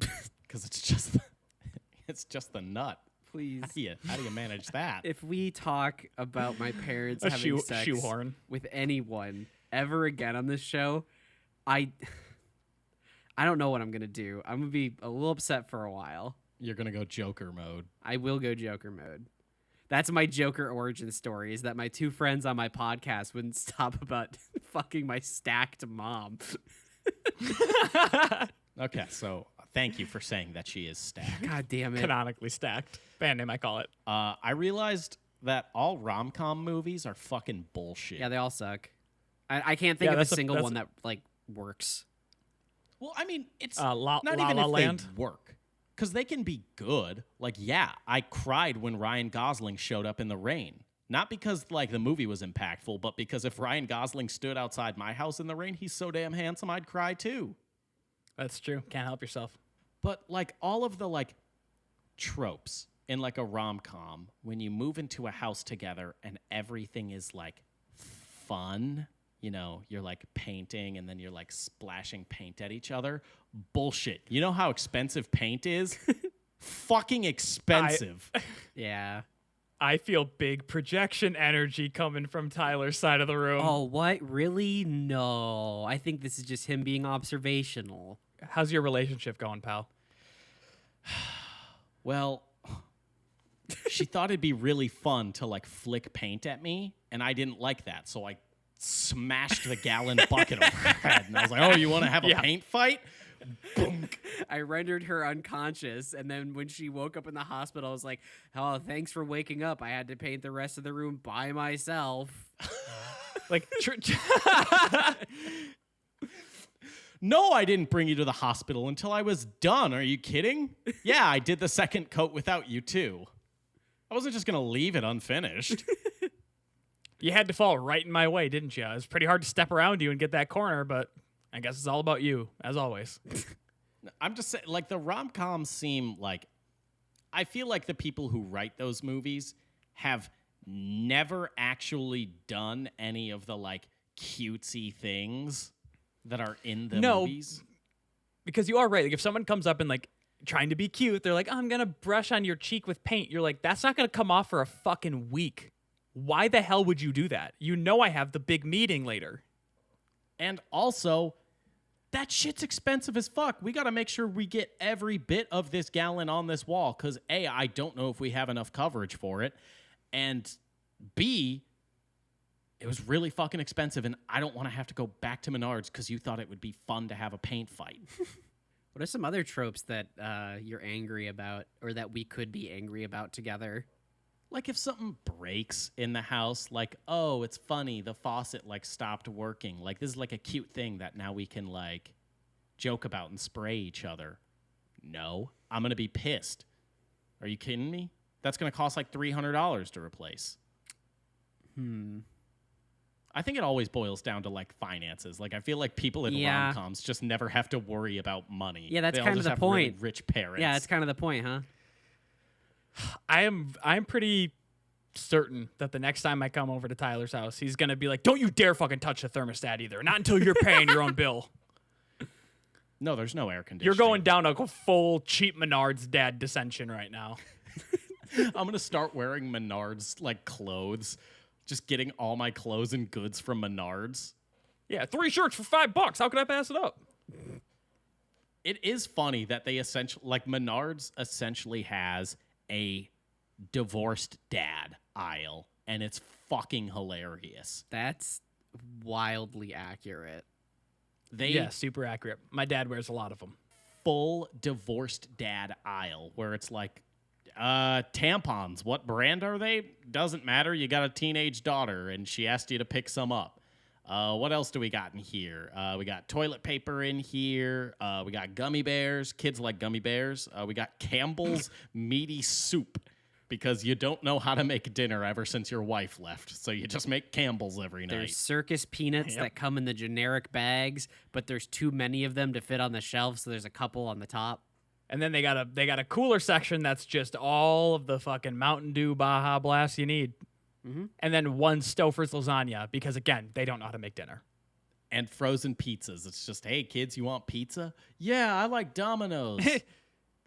S3: Because it's just the nut.
S1: Please.
S3: How do you manage that?
S1: If we talk about my parents
S2: A
S1: having sex
S2: shoehorn.
S1: with anyone ever again on this show, I don't know what I'm gonna do. I'm gonna be a little upset for a while.
S3: You're going to go Joker mode.
S1: I will go Joker mode. That's my Joker origin story, is that my two friends on my podcast wouldn't stop about fucking my stacked mom.
S3: Okay, so thank you for saying that she is stacked.
S1: God damn it.
S2: Canonically stacked. Band name, I call it.
S3: I realized that all rom-com movies are fucking bullshit.
S1: Yeah, they all suck. I can't think
S2: Yeah,
S1: of a
S2: that's
S1: single
S2: that's
S1: one that like works.
S3: Well, I mean, it's
S2: La
S3: not
S2: La
S3: even
S2: La
S3: if
S2: Land.
S3: they work. Because they can be good. Like, yeah, I cried when Ryan Gosling showed up in the rain. Not because, like, the movie was impactful, but because if Ryan Gosling stood outside my house in the rain, he's so damn handsome, I'd cry too.
S2: That's true. Can't help yourself.
S3: But, like, all of the, like, tropes in, like, a rom-com, when you move into a house together and everything is, like, fun, you know, you're, like, painting and then you're, like, splashing paint at each other. Bullshit. You know how expensive paint is? Fucking expensive.
S1: Yeah.
S2: I feel big projection energy coming from Tyler's side of the room.
S1: Oh, what? Really? No. I think this is just him being observational.
S2: How's your relationship going, pal?
S3: Well, she thought it'd be really fun to, like, flick paint at me, and I didn't like that, so I smashed the gallon bucket over her head. And I was like, oh, you want to have a
S2: Yeah.
S3: paint fight? Boom.
S1: I rendered her unconscious, and then when she woke up in the hospital, I was like, oh, thanks for waking up. I had to paint the rest of the room by myself.
S2: Like,
S3: No, I didn't bring you to the hospital until I was done. Are you kidding? Yeah, I did the second coat without you, too. I wasn't just going to leave it unfinished.
S2: you had to fall right in my way, didn't you? It was pretty hard to step around you and get that corner, but I guess it's all about you, as always.
S3: I'm just saying, like, the rom-coms seem like... I feel like the people who write those movies have never actually done any of the, like, cutesy things that are in the
S2: No.
S3: movies.
S2: Because you are right. Like if someone comes up and like trying to be cute, they're like, "Oh, I'm gonna brush on your cheek with paint." You're like, "That's not gonna come off for a fucking week. Why the hell would you do that? You know I have the big meeting later."
S3: And also, that shit's expensive as fuck. We got to make sure we get every bit of this gallon on this wall because A, I don't know if we have enough coverage for it, and B, it was really fucking expensive, and I don't want to have to go back to Menards because you thought it would be fun to have a paint fight.
S1: What are some other tropes that you're angry about, or that we could be angry about together?
S3: Like if something breaks in the house, like, oh, it's funny, the faucet like stopped working. Like this is like a cute thing that now we can like joke about and spray each other. No, I'm going to be pissed. Are you kidding me? That's going to cost like $300 to replace. I think it always boils down to like finances. Like I feel like people in rom-coms just never have to worry about money.
S1: Yeah, that's
S3: They all
S1: kind of
S3: just
S1: the
S3: have
S1: point.
S3: Really rich parents.
S1: Yeah, that's kind of the point, huh?
S2: I'm pretty certain that the next time I come over to Tyler's house, he's gonna be like, "Don't you dare fucking touch the thermostat either. Not until you're paying your own bill."
S3: No, there's no air conditioning.
S2: You're going down a full cheap Menards dad dissension right now.
S3: I'm gonna start wearing Menards like clothes, just getting all my clothes and goods from Menards.
S2: Yeah, 3 shirts for $5. How could I pass it up?
S3: It is funny that they essentially, like Menards essentially has a divorced dad aisle, and it's fucking hilarious.
S1: That's wildly accurate.
S2: Yeah, super accurate. My dad wears a lot of them.
S3: Full divorced dad aisle where it's like, tampons, what brand are they? Doesn't matter. You got a teenage daughter, and she asked you to pick some up. What else do we got in here? We got toilet paper in here. We got gummy bears. Kids like gummy bears. We got Campbell's meaty soup because you don't know how to make dinner ever since your wife left. So you just make Campbell's every night.
S1: There's circus peanuts that come in the generic bags, but there's too many of them to fit on the shelf, so there's a couple on the top.
S2: And then they got a cooler section that's just all of the fucking Mountain Dew Baja Blast you need.
S1: Mm-hmm.
S2: And then one Stouffer's lasagna because, again, they don't know how to make dinner.
S3: And frozen pizzas. It's just, hey, kids, you want pizza? Yeah, I like Domino's.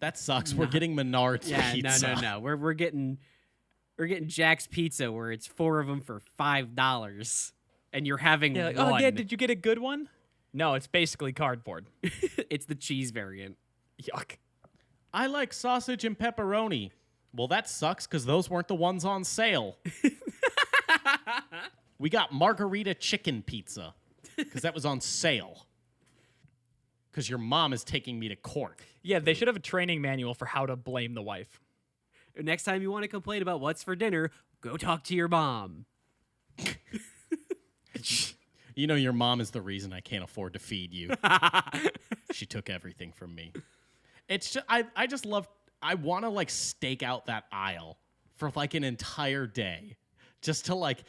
S3: That sucks. We're getting Menard's pizza.
S1: No. We're getting Jack's Pizza where it's 4 of them for $5, and you're having
S2: Yeah, like,
S1: one.
S2: oh, yeah, did you get a good one? No, it's basically cardboard.
S1: It's the cheese variant.
S2: Yuck.
S3: I like sausage and pepperoni. Well, that sucks because those weren't the ones on sale. We got margarita chicken pizza because that was on sale. Because your mom is taking me to court.
S2: Yeah, they should have a training manual for how to blame the wife.
S1: Next time you want to complain about what's for dinner, go talk to your mom.
S3: You know, your mom is the reason I can't afford to feed you. She took everything from me. It's just, I just love, I want to like stake out that aisle for like an entire day. Just to like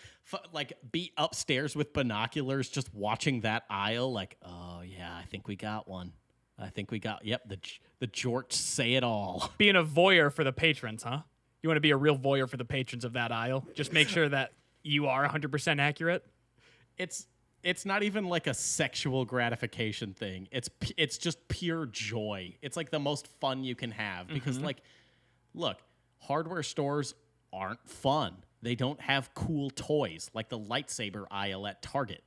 S3: be upstairs with binoculars, just watching that aisle like, oh yeah, I think we got one. Yep, the George say it all.
S2: Being a voyeur for the patrons, huh? You want to be a real voyeur for the patrons of that aisle? Just make sure that you are 100% accurate.
S3: It's not even like a sexual gratification thing. It's just pure joy. It's like the most fun you can have because like, look, hardware stores aren't fun. They don't have cool toys like the lightsaber aisle at Target.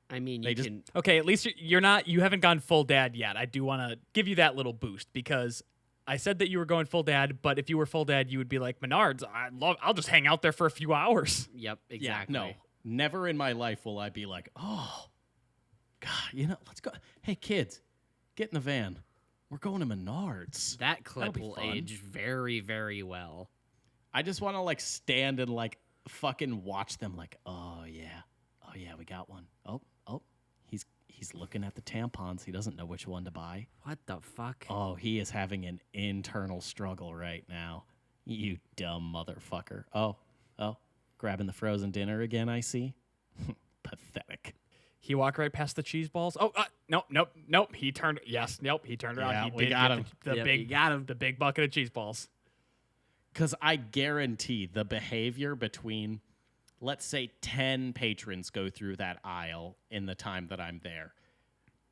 S1: I mean,
S2: Okay, at least you haven't gone full dad yet. I do want to give you that little boost because I said that you were going full dad, but if you were full dad, you would be like, Menards, I'll just hang out there for a few hours.
S1: Yep, exactly.
S3: Yeah, no, never in my life will I be like, oh, God, let's go. Hey, kids, get in the van. We're going to Menards.
S1: That clip
S3: That'll be
S1: will
S3: fun.
S1: age very, very well.
S3: I just want to like stand and like fucking watch them like, oh yeah, we got one. Oh, he's looking at the tampons. He doesn't know which one to buy.
S1: What the fuck?
S3: Oh, he is having an internal struggle right now. You dumb motherfucker. Oh, grabbing the frozen dinner again, I see. Pathetic.
S2: He walked right past the cheese balls. Oh, nope. He turned. Yes, nope. He turned around.
S3: Yeah,
S2: He
S3: we
S2: did
S3: got
S2: get
S3: him.
S1: You got him.
S2: The big bucket of cheese balls.
S3: Because I guarantee the behavior between let's say 10 patrons go through that aisle in the time that I'm there.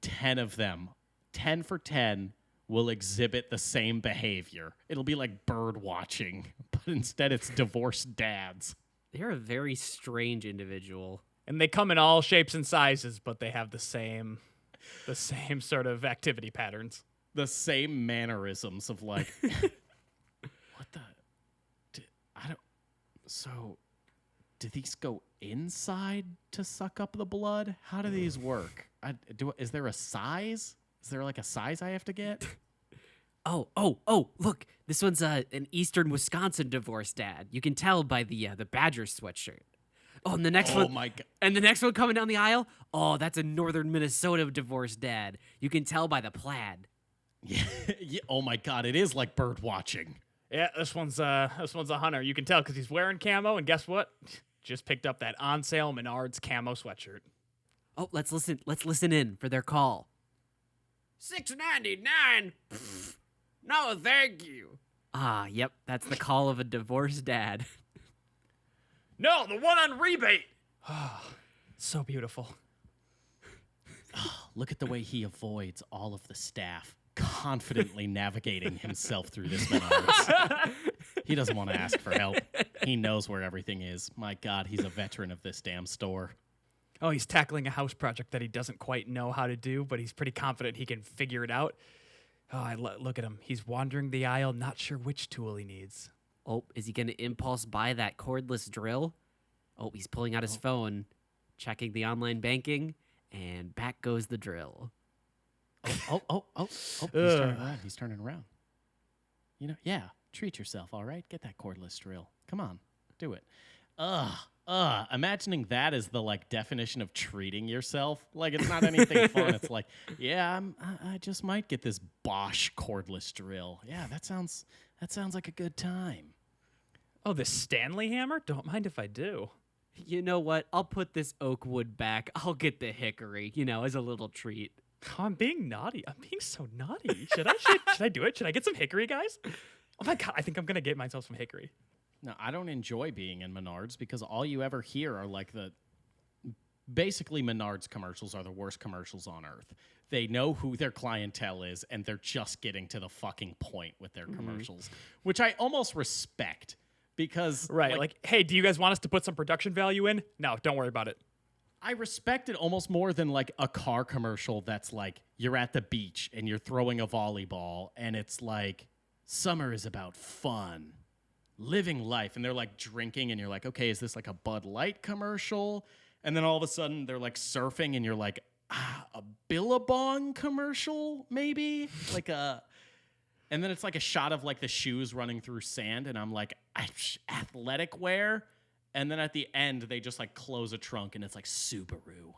S3: 10 of them, 10 for 10, will exhibit the same behavior. It'll be like bird watching, but instead it's divorced dads.
S1: They're a very strange individual.
S2: And they come in all shapes and sizes, but they have the same sort of activity patterns.
S3: The same mannerisms of like, what the? So, do these go inside to suck up the blood? How do these work? Is there a size? Is there like a size I have to get?
S1: Oh, look. This one's an Eastern Wisconsin divorced dad. You can tell by the Badger sweatshirt. Oh, and the next one.
S3: Oh my god.
S1: And the next one coming down the aisle. Oh, that's a Northern Minnesota divorced dad. You can tell by the plaid.
S3: Yeah. Oh my god, it is like bird watching.
S2: Yeah, this one's a hunter. You can tell because he's wearing camo, and guess what? Just picked up that on sale Menard's camo sweatshirt.
S1: Oh, let's listen. Let's listen in for their call. $6.99. No, thank you. Ah, yep, that's the call of a divorced dad.
S2: No, the one on rebate. So beautiful.
S3: Look at the way he avoids all of the staff, confidently navigating himself through this Menards. He doesn't want to ask for help. He knows where everything is. My God, he's a veteran of this damn store.
S2: Oh, he's tackling a house project that he doesn't quite know how to do, but he's pretty confident he can figure it out. Oh, look at him. He's wandering the aisle, not sure which tool he needs.
S1: Oh, is he going to impulse buy that cordless drill? Oh, he's pulling out his phone, checking the online banking, and back goes the drill.
S3: Oh, he's turning around. He's turning around. You know, yeah, treat yourself, all right? Get that cordless drill. Come on, do it. Imagining that as the, like, definition of treating yourself. Like, it's not anything fun. It's like, yeah, I just might get this Bosch cordless drill. Yeah, that sounds like a good time.
S2: Oh, this Stanley hammer? Don't mind if I do.
S1: You know what? I'll put this oak wood back. I'll get the hickory, as a little treat.
S2: Oh, I'm being naughty. I'm being so naughty. Should I do it? Should I get some hickory, guys? Oh my God, I think I'm going to get myself some hickory.
S3: No, I don't enjoy being in Menards because all you ever hear are like basically Menards commercials are the worst commercials on earth. They know who their clientele is and they're just getting to the fucking point with their commercials, which I almost respect because
S2: right, like, hey, do you guys want us to put some production value in? No, don't worry about it.
S3: I respect it almost more than like a car commercial that's like you're at the beach and you're throwing a volleyball and it's like summer is about fun. Living life, and they're like drinking, and you're like, okay, is this like a Bud Light commercial? And then all of a sudden they're like surfing, and you're like, a Billabong commercial, maybe? And then it's like a shot of like the shoes running through sand, and I'm like, athletic wear. And then at the end, they just like close a trunk, and it's like Subaru.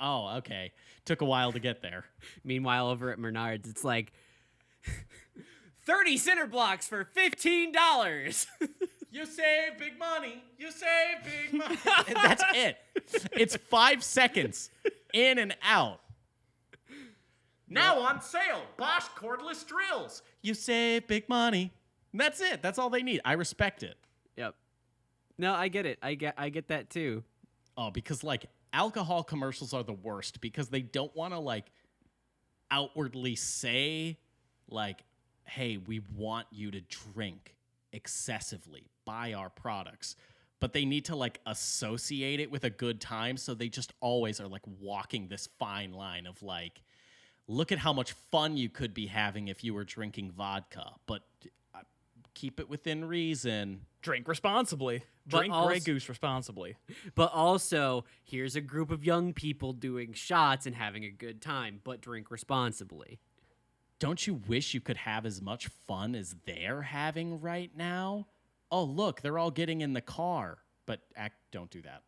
S3: Oh, okay. Took a while to get there.
S1: Meanwhile, over at Menards, it's like 30 center blocks for $15.
S3: You save big money. You save big money. And that's it. It's 5 seconds in and out. Now on sale, Bosch cordless drills. You save big money. And that's it. That's all they need. I respect it.
S1: Yep. No, I get it. I get that too.
S3: Oh, because like alcohol commercials are the worst because they don't want to like outwardly say like, hey, we want you to drink excessively, buy our products. But they need to like associate it with a good time. So they just always are like walking this fine line of like, look at how much fun you could be having if you were drinking vodka, but keep it within reason.
S2: Drink responsibly. Drink Grey Goose responsibly.
S1: But also, here's a group of young people doing shots and having a good time, but drink responsibly.
S3: Don't you wish you could have as much fun as they're having right now? Oh, look, they're all getting in the car. But don't do that.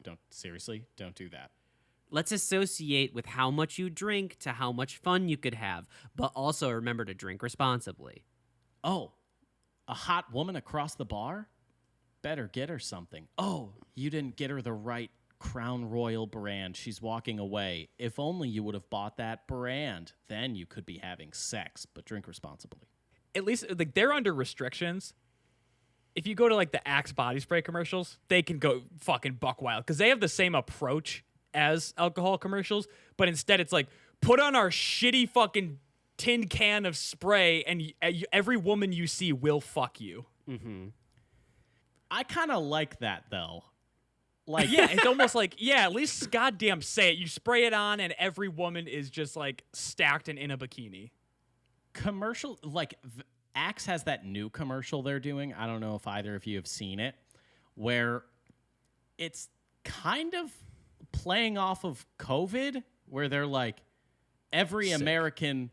S3: Don't do that.
S1: Let's associate with how much you drink to how much fun you could have, but also remember to drink responsibly.
S3: Oh, a hot woman across the bar? Better get her something. Oh, you didn't get her the right Crown Royal brand. She's walking away. If only you would have bought that brand. Then you could be having sex, but drink responsibly.
S2: At least like they're under restrictions. if you go to like the Axe body spray commercials, they can go fucking buck wild because they have the same approach as alcohol commercials, but instead it's like, put on our shitty fucking tin can of spray and every woman you see will fuck you.
S3: I kind of like that though. Like,
S2: Yeah, it's almost like, yeah, at least goddamn say it. You spray it on and every woman is just like stacked and in a bikini.
S3: commercial, like Axe has that new commercial they're doing. I don't know if either of you have seen it, where it's kind of playing off of COVID, where they're like, every
S2: Sick.
S3: American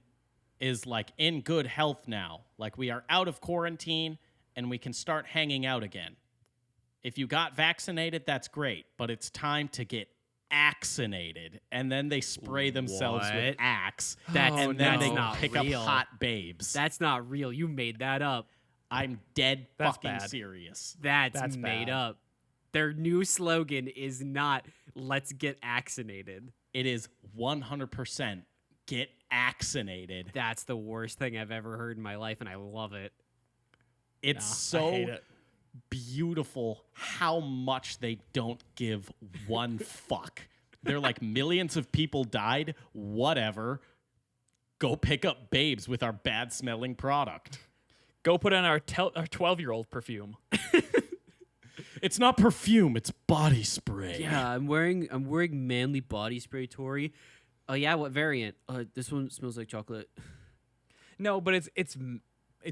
S3: is like in good health now. Like, we are out of quarantine and we can start hanging out again. If you got vaccinated, that's great, but it's time to get axinated. And then they spray themselves with
S1: What?
S3: Axe.
S1: That's-
S3: and then
S1: that's
S3: they
S1: not
S3: pick
S1: real.
S3: up hot babes.
S1: That's not real. You made that up.
S3: I'm dead
S2: That's
S3: fucking
S2: bad.
S3: serious.
S1: That's made
S2: bad.
S1: up. Their new slogan is not "Let's get axinated."
S3: It is 100% get axinated.
S1: That's the worst thing I've ever heard in my life, and I love it.
S3: It's
S2: I hate
S3: so
S2: it.
S3: beautiful how much they don't give one fuck. They're like, millions of people died, whatever. Go pick up babes with our bad smelling product.
S2: Go put on our 12-year-old perfume.
S3: It's not perfume, it's body spray.
S1: Yeah, I'm wearing manly body spray, Tori. Oh yeah, what variant? This one smells like chocolate.
S2: No, but it's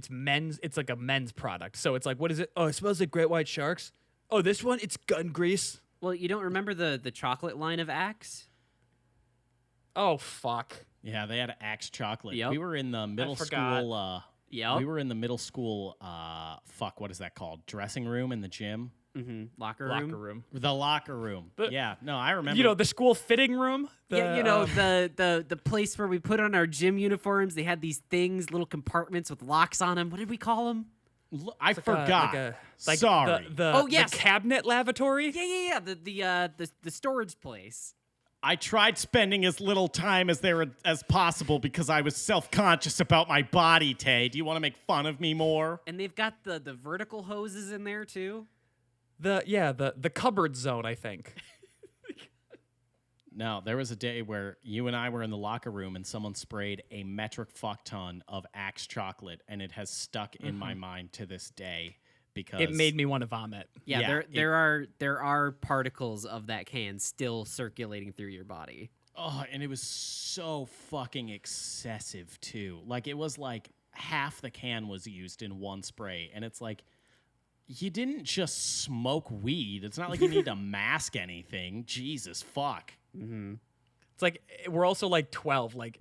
S2: men's. It's like a men's product. So it's like, what is it? Oh, it smells like Great White Sharks. Oh, this one, it's gun grease.
S1: Well, you don't remember the chocolate line of Axe?
S2: Oh, fuck.
S3: Yeah, they had Axe chocolate.
S1: Yep.
S3: We were in the middle
S2: forgot.
S3: school.
S1: Yep.
S3: We were in the middle school. Fuck, what is that called? Dressing room in the gym.
S1: Locker
S2: Locker room.
S3: The locker room. Yeah, no, I remember.
S2: You know, the school fitting room.
S1: Yeah, you know the place where we put on our gym uniforms. They had these things, little compartments with locks on them. What did we call them?
S3: I forgot. Sorry.
S1: Oh, yes.
S2: The cabinet lavatory.
S1: Yeah. The storage place.
S3: I tried spending as little time as possible because I was self-conscious about my body, Tay. Do you want to make fun of me more?
S1: And they've got the vertical hoses in there too.
S2: The cupboard zone, I think.
S3: No, there was a day where you and I were in the locker room and someone sprayed a metric fuck ton of Axe chocolate, and it has stuck in my mind to this day because
S2: It made me want to vomit.
S1: Yeah, there are particles of that can still circulating through your body.
S3: Oh, and it was so fucking excessive too. Like, it was like half the can was used in one spray, and it's like, you didn't just smoke weed. It's not like you need to mask anything. Jesus fuck.
S2: It's like we're also like 12. Like,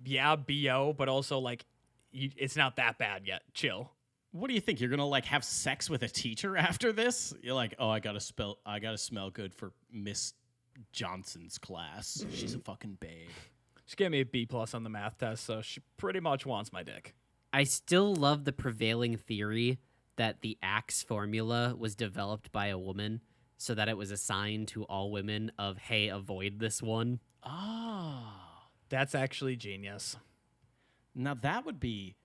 S2: yeah, BO, but also like it's not that bad yet. Chill.
S3: What do you think? You're gonna like have sex with a teacher after this? You're like, oh, I gotta smell good for Miss Johnson's class. She's a fucking babe.
S2: She gave me a B+ on the math test, so she pretty much wants my dick.
S1: I still love the prevailing theory that the Axe formula was developed by a woman so that it was assigned to all women of, hey, avoid this one.
S3: Oh,
S2: That's actually genius.
S3: now that would be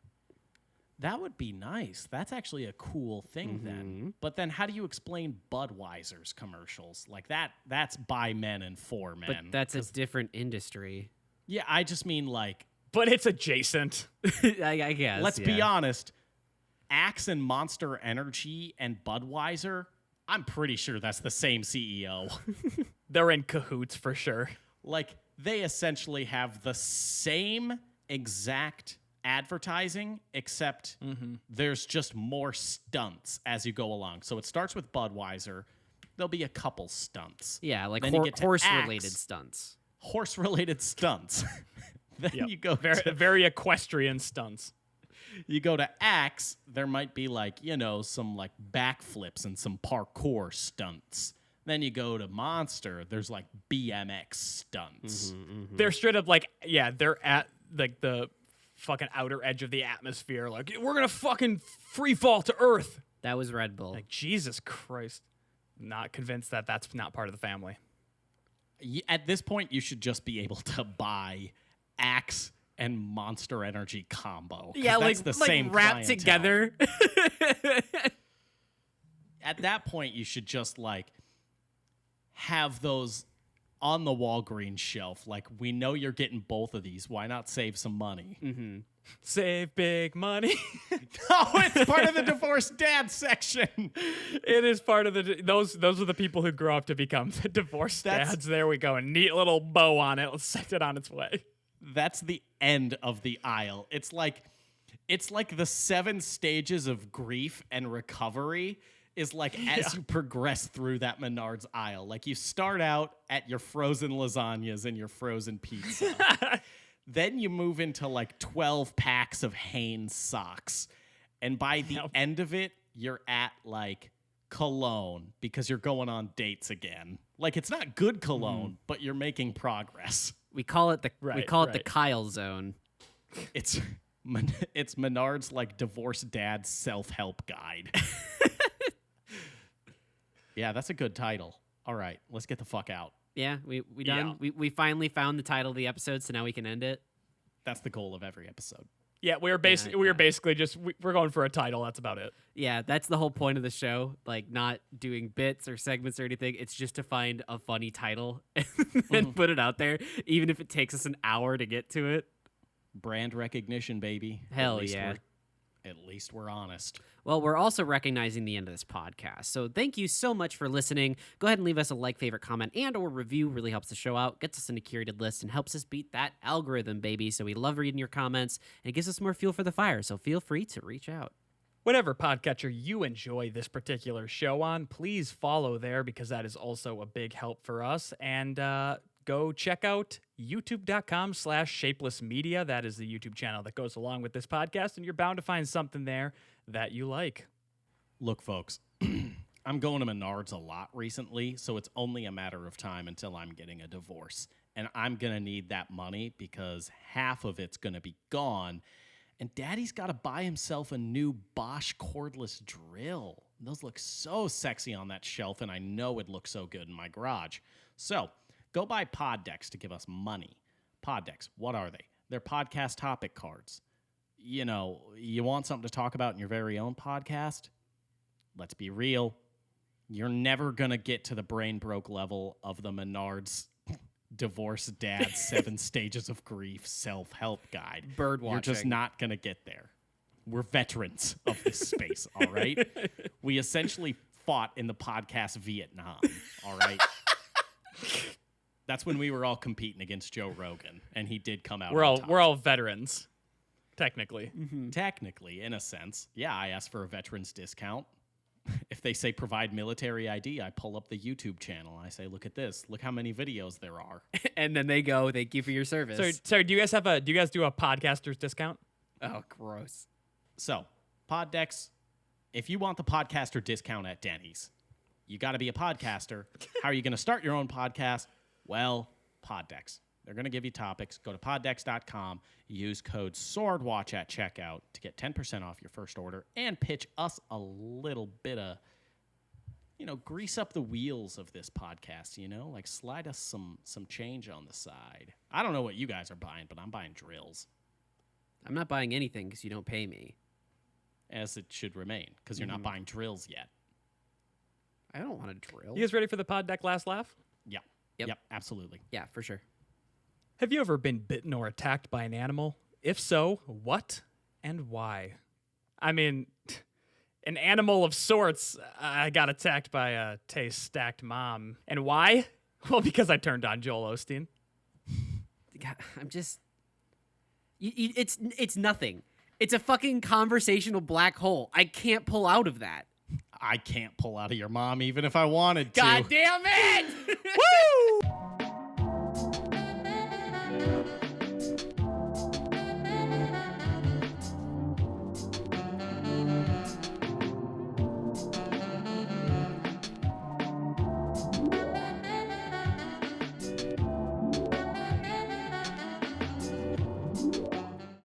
S3: nice. That's actually a cool thing then. But then how do you explain Budweiser's commercials? Like that's by men and for men.
S1: But that's a different industry.
S3: Yeah, I just mean like,
S2: But it's adjacent.
S1: I guess.
S3: let's be honest. Axe and Monster Energy and Budweiser, I'm pretty sure that's the same CEO.
S2: They're in cahoots for sure.
S3: Like, they essentially have the same exact advertising, except there's just more stunts as you go along. So it starts with Budweiser. There'll be a couple stunts.
S1: Yeah, like
S3: Then you get to
S1: horse-related
S3: Axe.
S1: stunts.
S3: Horse-related stunts. Then
S2: Yep.
S3: you go
S2: Very equestrian stunts.
S3: you go to Axe, there might be like, you know, some like backflips and some parkour stunts. Then you go to Monster, there's like BMX stunts.
S2: They're straight up like, yeah, they're at like the fucking outer edge of the atmosphere. Like, we're gonna fucking free fall to Earth.
S1: That was Red Bull.
S2: Like, Jesus Christ. Not convinced that that's not part of the family.
S3: At this point, you should just be able to buy Axe and Monster Energy combo. 'Cause
S1: yeah,
S3: that's
S1: like
S3: the same
S1: wrapped
S3: clientele.
S1: together.
S3: at that point, you should just like have those on the Walgreens shelf. Like, we know you're getting both of these. Why not save some money?
S1: Mm-hmm.
S2: Save big money.
S3: Oh, it's part of the divorced dad section.
S2: It is part of the those are the people who grow up to become the divorced dads. There we go. A neat little bow on it. Let's send it on its way.
S3: That's the end of the aisle. It's like the 7 stages of grief and recovery is like as you progress through that Menards aisle. Like, you start out at your frozen lasagnas and your frozen pizza. Then you move into like 12 packs of Hanes socks. And by the end of it, you're at like cologne because you're going on dates again. Like, it's not good cologne, but you're making progress.
S1: We call it the the Kyle zone.
S3: It's Menard's like divorced dad self-help guide. Yeah, that's a good title. All right, let's get the fuck out.
S1: Yeah, we done.
S3: Yeah.
S1: We finally found the title of the episode, so now we can end it.
S3: That's the goal of every episode.
S2: Yeah, we're basically just we're going for a title. That's about it.
S1: Yeah, that's the whole point of the show. Like, not doing bits or segments or anything. It's just to find a funny title and put it out there, even if it takes us an hour to get to it.
S3: Brand recognition, baby.
S1: Hell yeah.
S3: At least we're honest.
S1: Well, we're also recognizing the end of this podcast. So thank you so much for listening. Go ahead and leave us a like, favorite, comment, and or review. Really helps the show out, gets us in a curated list, and helps us beat that algorithm, baby. So we love reading your comments, and it gives us more fuel for the fire. So feel free to reach out.
S2: Whatever podcatcher you enjoy this particular show on, please follow there because that is also a big help for us. And go check out youtube.com/shapeless media. That is the YouTube channel that goes along with this podcast, and you're bound to find something there that you like.
S3: Look, folks, I'm going to Menards a lot recently, so it's only a matter of time until I'm getting a divorce. And I'm going to need that money because half of it's going to be gone. And Daddy's got to buy himself a new Bosch cordless drill. Those look so sexy on that shelf, and I know it looks so good in my garage. So go buy pod decks to give us money. Pod decks, what are they? They're podcast topic cards. You know, you want something to talk about in your very own podcast? Let's be real. You're never going to get to the brain broke level of the Menards divorced dad 7 stages of grief self-help guide.
S1: Bird watching.
S3: You're just not going to get there. We're veterans of this space, all right? We essentially fought in the podcast Vietnam, all right? That's when we were all competing against Joe Rogan, and he did come out on top.
S2: We're all veterans, technically.
S3: Mm-hmm. Technically, in a sense. Yeah, I asked for a veterans discount. If they say provide military ID, I pull up the YouTube channel. I say, look at this. Look how many videos there are.
S1: And then they go, thank you for your service.
S2: So do you guys do a podcaster's discount?
S1: Oh, gross.
S3: So, pod decks, if you want the podcaster discount at Denny's, you got to be a podcaster. How are you going to start your own podcast? Well, pod decks. They're going to give you topics. Go to poddecks.com. Use code SWORDWATCH at checkout to get 10% off your first order and pitch us a little bit of, grease up the wheels of this podcast, like slide us some change on the side. I don't know what you guys are buying, but I'm buying drills.
S1: I'm not buying anything because you don't pay me.
S3: As it should remain, because you're not buying drills yet.
S1: I don't want a drill.
S2: You guys ready for the pod deck last laugh?
S3: Yeah. Yep, absolutely.
S1: Yeah, for sure.
S2: Have you ever been bitten or attacked by an animal? If so, what and why? I mean, an animal of sorts. I got attacked by a taste-stacked mom. And why? Well, because I turned on Joel Osteen.
S1: God, I'm just... It's nothing. It's a fucking conversational black hole. I can't pull out of that.
S3: I can't pull out of your mom even if I wanted to.
S1: God damn it!
S2: Woo!